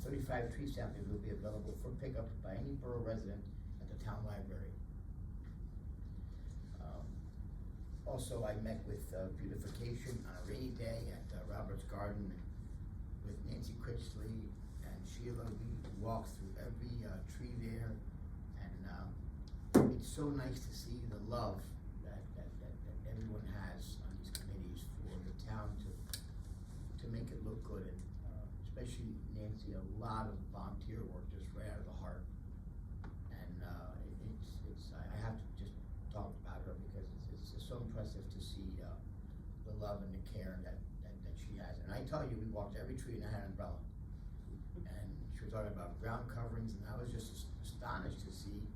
S3: 35 tree saplings will be available for pickup by any borough resident at the town library. Also, I met with beautification on a rainy day at Robert's Garden with Nancy Critchley and Sheila. We walked through every tree there, and it's so nice to see the love that everyone has on these committees for the town to make it look good, and especially Nancy, a lot of volunteer work just right out of the heart. And I have to just talk about her because it's so impressive to see the love and the care that she has. And I tell you, we walked every tree and I had an umbrella. And she was talking about ground coverings, and I was just astonished to see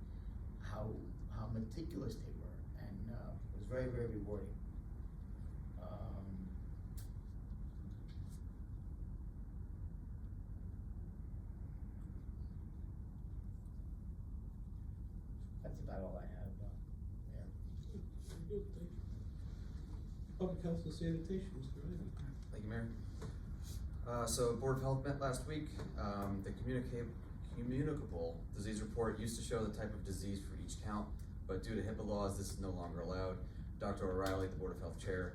S3: how meticulous they were. And and, it was very, very rewarding. That's about all I have, Mayor.
S2: Good, thank you. Public health and sanitation, Mr. Ryden.
S14: Thank you, Mayor. So Board of Health met last week. The communicable disease report used to show the type of disease for each count, but due to HIPAA laws, this is no longer allowed. Dr. O'Reilly, the Board of Health Chair,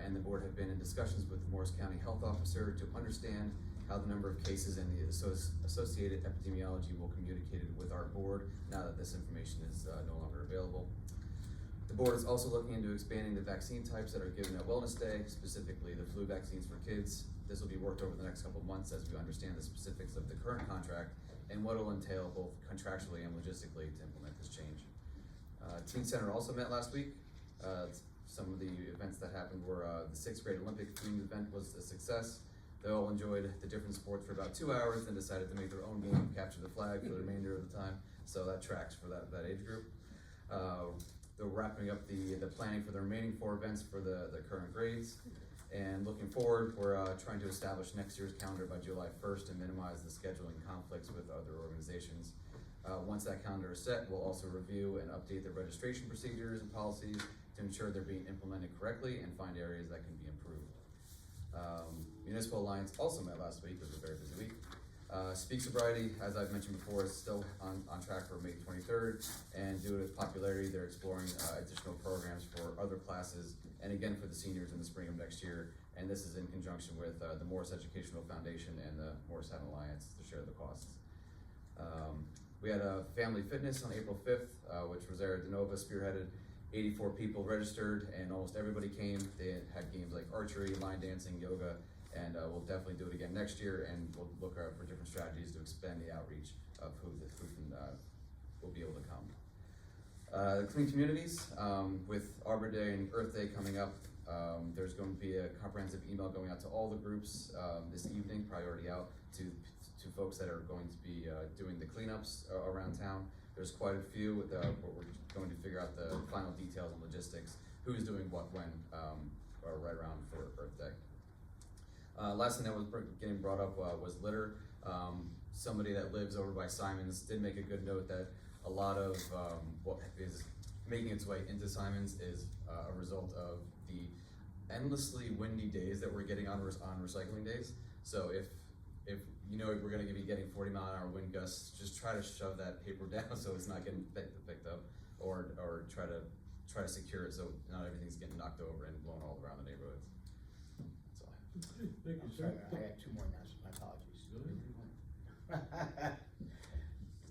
S14: and the board have been in discussions with the Morris County Health Officer to understand how the number of cases and the associated epidemiology will communicate it with our board now that this information is no longer available. The board is also looking into expanding the vaccine types that are given at Wellness Day, specifically the flu vaccines for kids. This will be worked over the next couple of months as we understand the specifics of the current contract and what will entail both contractually and logistically to implement this change. Teen Center also met last week. Some of the events that happened were the 6th grade Olympic themed event was a success. They all enjoyed the different sports for about 2 hours, then decided to make their own game, capture the flag for the remainder of the time. So that tracks for that age group. They're wrapping up the planning for the remaining 4 events for the current grades. And looking forward, we're trying to establish next year's calendar by July 1st to minimize the scheduling conflicts with other organizations. Once that calendar is set, we'll also review and update the registration procedures and policies to ensure they're being implemented correctly and find areas that can be improved. Municipal Alliance also met last week. It was a very busy week. Speak Sobriety, as I've mentioned before, is still on track for May 23rd, and due to its popularity, they're exploring additional programs for other classes, and again for the seniors in the spring of next year, and this is in conjunction with the Morris Educational Foundation and the Morristown Alliance to share the costs. We had a Family Fitness on April 5th, which Rosario DeNova spearheaded. 84 people registered, and almost everybody came. They had games like archery, line dancing, yoga, and we'll definitely do it again next year, and we'll look for different strategies to expand the outreach of who will be able to come. Clean Communities, with Arbor Day and Earth Day coming up, there's going to be a comprehensive email going out to all the groups this evening, priority out to folks that are going to be doing the cleanups around town. There's quite a few, we're going to figure out the final details and logistics, who's doing what when, right around for Earth Day. Last thing that was getting brought up was litter. Somebody that lives over by Simons did make a good note that a lot of what is making its way into Simons is a result of the endlessly windy days that we're getting on recycling days. So if you know we're gonna be getting 40-mile-an-hour wind gusts, just try to shove that paper down so it's not getting picked up, or try to secure it so not everything's getting knocked over and blown all around the neighborhoods. That's all I have.
S2: Thank you,
S3: I'm
S2: sir.
S3: sorry, I got 2 more now, so my apologies.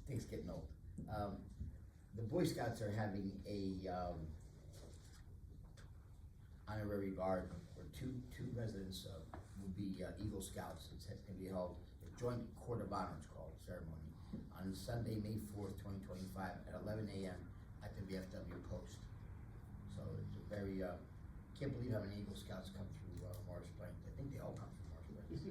S3: Things getting old. The Boy Scouts are having a honorary guard where two residents will be Eagle Scouts. It's going to be held a joint court of honor, it's called, ceremony, on Sunday, May 4th, 2025 at 11 a.m. at the VFW post. So it's a very, can't believe how many Eagle Scouts come through Morris Plains. I think they all come from Morris Plains.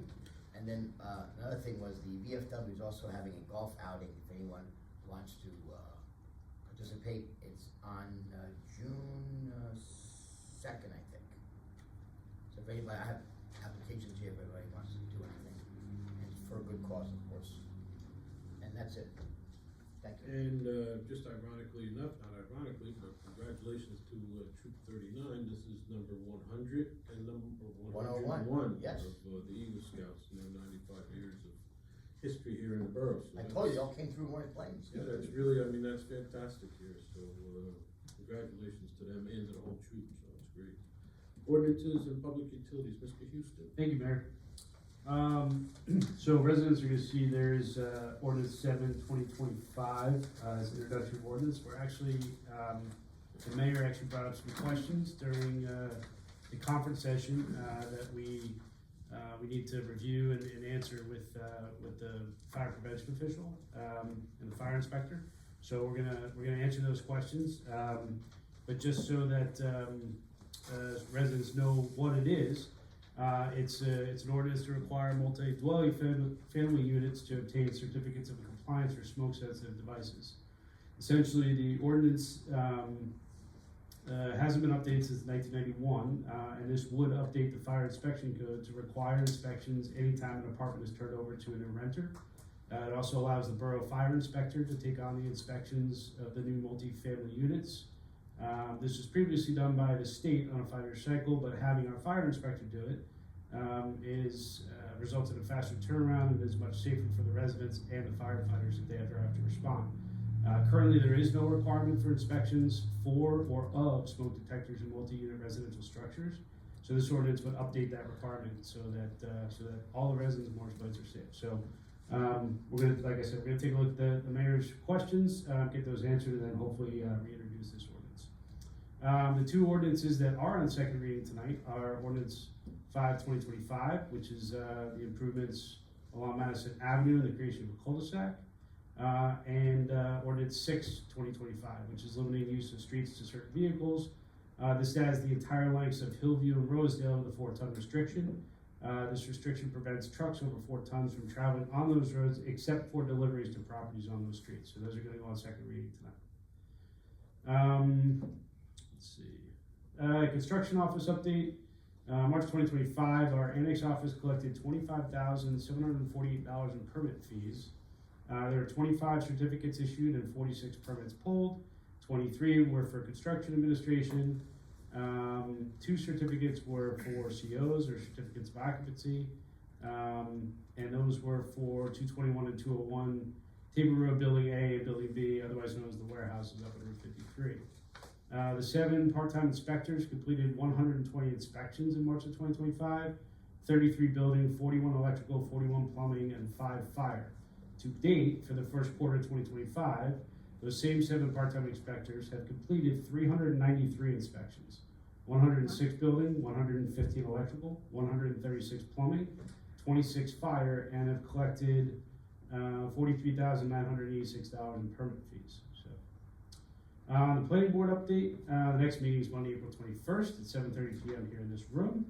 S3: And then another thing was the VFW is also having a golf outing if anyone wants to participate. It's on June 2nd, I think. So if anybody, I have applications here if anybody wants to do anything. And it's for a good cause, of course. And that's it. Thank you.
S2: And just ironically enough, not ironically, but congratulations to Troop 39. This is number 100 and number 101
S3: yes.
S2: of the Eagle Scouts in their 95 years of history here in the borough. So
S3: I told you, they all came through Morris Plains.
S2: Yeah, that's really, I mean, that's fantastic here. So congratulations to them and to the whole troop. So it's great. Ordinances and public utilities, Mr. Houston.
S5: Thank you, Mayor. So residents are gonna see there's ordinance 7/2025 as an introductory ordinance. We're actually, the mayor actually brought up some questions during the conference session that we need to review and answer with the fire prevention official and the fire inspector. So we're gonna answer those questions, but just so that residents know what it is. It's an ordinance to require multi-dwelling family units to obtain certificates of compliance for smoke-sensitive devices. Essentially, the ordinance hasn't been updated since 1991, and this would update the fire inspection code to require inspections anytime an apartment is turned over to a new renter. It also allows the borough fire inspector to take on the inspections of the new multi-family units. This was previously done by the state on a 5-year cycle, but having our fire inspector do it results in a faster turnaround and is much safer for the residents and the firefighters if they ever have to respond. Currently, there is no requirement for inspections for or of smoke detectors in multi-unit residential structures. So this ordinance would update that requirement so that all the residents of Morris Plains are safe. So we're gonna, like I said, we're gonna take a look at the mayor's questions, get those answered, and then hopefully reintroduce this ordinance. The two ordinances that are on second reading tonight are Ordinance 5/2025, which is the improvements along Madison Avenue and the creation of a cul-de-sac. And Ordinance 6/2025, which is limiting use of streets to certain vehicles. This adds the entire lengths of Hillview and Rosedale to the 4-ton restriction. This restriction prevents trucks over 4 tons from traveling on those roads except for deliveries to properties on those streets. So those are going to go on second reading tonight. Let's see. Construction office update. March 2025, our annex office collected $25,748 in permit fees. There are 25 certificates issued and 46 permits pulled. 23 were for construction administration. 2 certificates were for COs, or certificates of occupancy, and those were for 221 and 201 Table Road Building A and Building B, otherwise known as the warehouses up on Route 53. The 7 part-time inspectors completed 120 inspections in March of 2025, 33 building, 41 electrical, 41 plumbing, and 5 fire. To date, for the first quarter of 2025, those same 7 part-time inspectors have completed 393 inspections, 106 building, 115 electrical, 136 plumbing, 26 fire, and have collected $43,986 in permit fees. The planning board update, the next meeting is Monday, April 21st at 7:30 p.m. here in this room.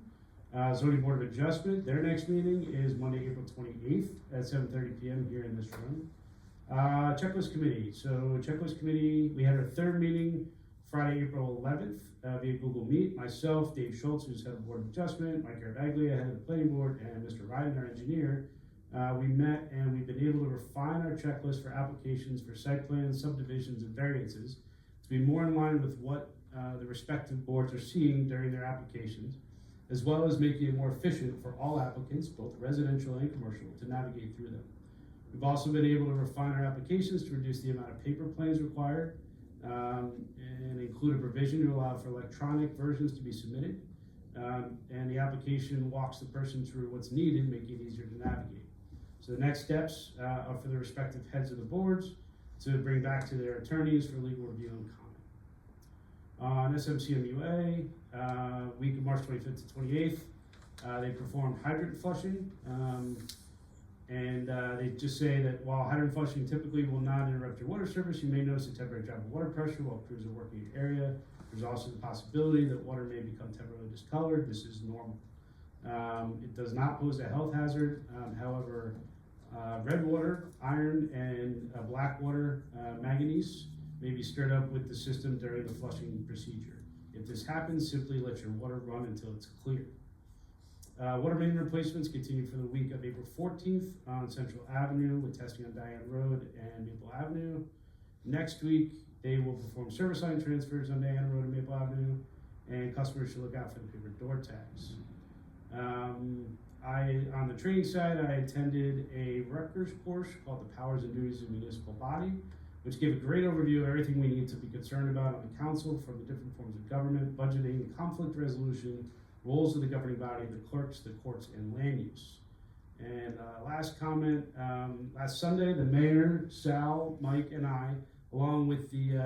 S5: Zoning Board of Adjustment, their next meeting is Monday, April 28th at 7:30 p.m. here in this room. Checklist Committee, so Checklist Committee, we had our 3rd meeting Friday, April 11th via Google Meet. Myself, Dave Schultz, who's head of Board of Adjustment, Mike Arabaglia, head of the planning board, and Mr. Ryden, our engineer. We met and we've been able to refine our checklist for applications for site plans, subdivisions, and variances to be more in line with what the respective boards are seeing during their applications, as well as making it more efficient for all applicants, both residential and commercial, to navigate through them. We've also been able to refine our applications to reduce the amount of paper plans required and include a provision to allow for electronic versions to be submitted. And the application walks the person through what's needed, making it easier to navigate. So the next steps are for the respective heads of the boards to bring back to their attorneys for legal review and comment. On SMCMUA, week of March 25th to 28th, they performed hydrant flushing. And they just say that while hydrant flushing typically will not interrupt your water service, you may notice a temporary drop of water pressure while crews are working in the area. There's also the possibility that water may become temporarily discolored. This is normal. It does not pose a health hazard. However, red water, iron, and black water, manganese, may be stirred up with the system during the flushing procedure. If this happens, simply let your water run until it's clear. Water main replacements continue for the week of April 14th on Central Avenue with testing on Diane Road and Maple Avenue. Next week, they will perform service line transfers on Diane Road and Maple Avenue, and customers should look out for the paper door tags. On the training side, I attended a Rutgers course called The Powers and Duties of a Municipal Body, which gave a great overview of everything we need to be concerned about on the council, from the different forms of government, budgeting, conflict resolution, roles of the governing body, the clerks, the courts, and land use. And last comment, last Sunday, the mayor, Sal, Mike, and I, along with the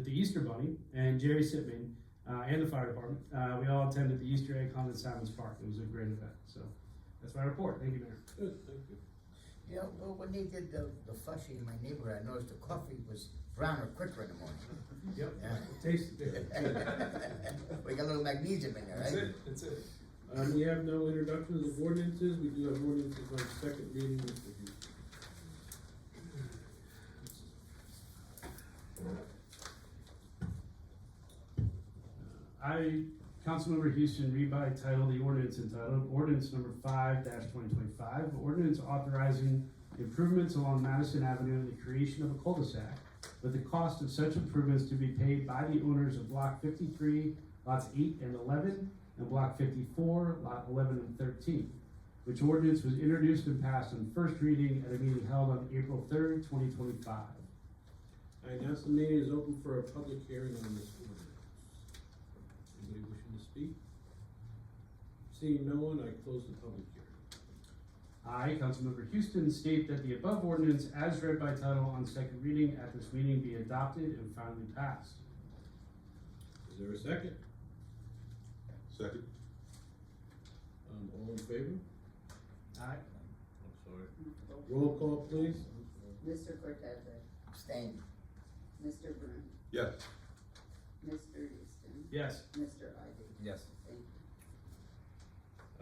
S5: Easter Bunny and Jerry Sitman, and the fire department, we all attended the Easter egg hunt at Simon's Park. It was a great event. So that's my report. Thank you, Mayor.
S2: Good, thank you.
S3: You know, well, when they did the flushing in my neighborhood, I noticed the coffee was browner quicker in the morning.
S2: Yep,
S3: Yeah.
S2: tastes good.
S3: We got a little magnesium in there, right?
S2: That's it. We have no introductions of ordinances. We do have ordinances on second reading.
S5: I, Councilmember Houston, read by title the ordinance entitled Ordinance Number 5-2025, ordinance authorizing improvements along Madison Avenue and the creation of a cul-de-sac, with the cost of such improvements to be paid by the owners of Block 53, lots 8 and 11, and Block 54, lot 11 and 13, which ordinance was introduced and passed on first reading at a meeting held on April 3rd, 2025.
S2: I announce the meeting is open for a public hearing on this ordinance. Anybody wishing to speak? Seeing no one, I close the public hearing.
S5: I, Councilmember Houston, state that the above ordinance, as read by title on second reading at this meeting, be adopted and finally passed.
S2: Is there a second?
S13: Second.
S2: All in favor?
S5: Aye.
S2: I'm sorry. Roll call, please.
S4: Mr. Cortese,
S3: Abstain.
S4: Mr. Bruhn,
S13: Yes.
S4: Mr. Houston,
S5: Yes.
S4: Mr. Ivey.
S14: Yes.
S4: Thank you.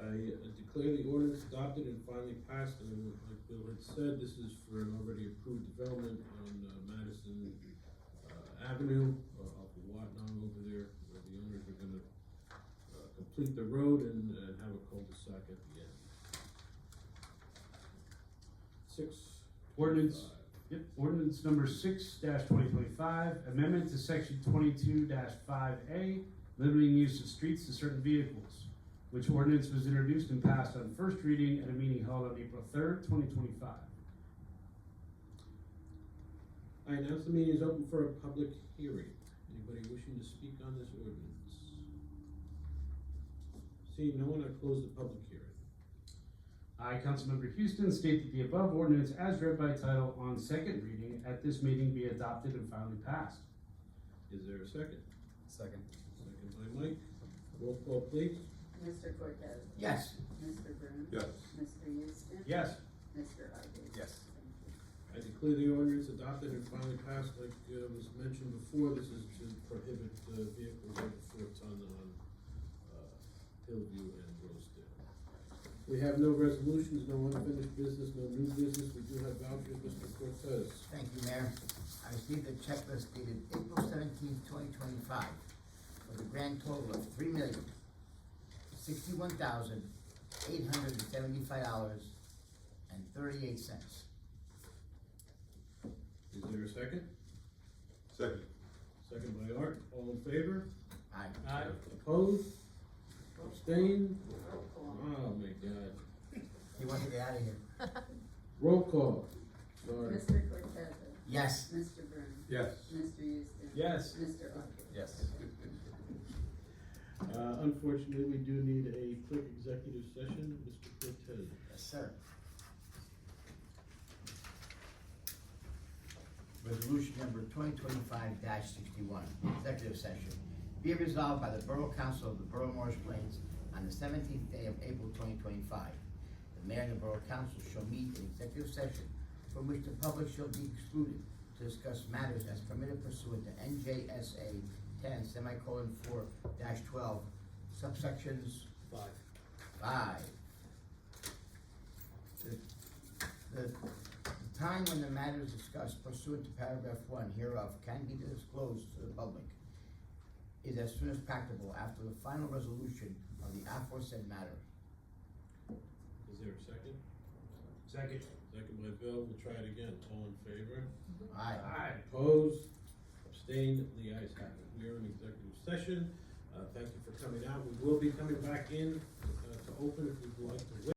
S2: I declare the ordinance adopted and finally passed, and like Bill had said, this is for an already approved development on Madison Avenue, off of Watnong over there, where the owners are gonna complete the road and have a cul-de-sac at the end. 6.
S5: Ordinance, ordinance number 6-2025, amendment to section 22-5A, limiting use of streets to certain vehicles, which ordinance was introduced and passed on first reading at a meeting held on April 3rd, 2025.
S2: I announce the meeting is open for a public hearing. Anybody wishing to speak on this ordinance? Seeing no one, I close the public hearing.
S5: I, Councilmember Houston, state that the above ordinance, as read by title on second reading at this meeting, be adopted and finally passed.
S2: Is there a second?
S14: Second.
S2: Second by Mike. Roll call, please.
S4: Mr. Cortese.
S3: Yes.
S4: Mr. Bruhn.
S13: Yes.
S4: Mr. Houston.
S5: Yes.
S4: Mr. Ivey.
S14: Yes.
S4: Thank you.
S2: I declare the ordinance adopted and finally passed. Like was mentioned before, this is to prohibit vehicles over 4 ton on Hillview and Rosedale. We have no resolutions, no unfinished business, no new business. We do have vouchers, Mr. Cortese.
S3: Thank you, Mayor. I received a checklist dated April 17th, 2025, with a grand total of $3,061,875.38.
S2: Is there a second?
S13: Second.
S2: Second by Art. All in favor?
S3: Aye.
S5: Aye.
S2: Opposed? Abstained? Oh my God.
S3: You want to get out of here?
S2: Roll call. Sorry.
S4: Mr. Cortese.
S3: Yes.
S4: Mr. Bruhn.
S13: Yes.
S4: Mr. Houston.
S5: Yes.
S4: Mr. Ivey.
S14: Yes.
S2: Unfortunately, we do need a quick executive session. Mr. Cortese.
S3: Yes, sir. Resolution number 2025-61, executive session. Be it resolved by the Borough Council of the Borough of Morris Plains on the 17th day of April 2025. The mayor and the Borough Council shall meet in executive session from which the public shall be excluded to discuss matters as permitted pursuant to NJSA 10:4-12, subsections 5. The time when the matter is discussed pursuant to paragraph 1 hereof can be disclosed to the public is as soon as practicable after the final resolution of the aforesaid matter.
S2: Is there a second?
S5: Second.
S2: Second by Bill. We'll try it again. All in favor?
S3: Aye.
S5: Aye.
S2: Opposed? Abstained? The ayes have it. We are in executive session. Thank you for coming out. We will be coming back in to open if you'd like to wait.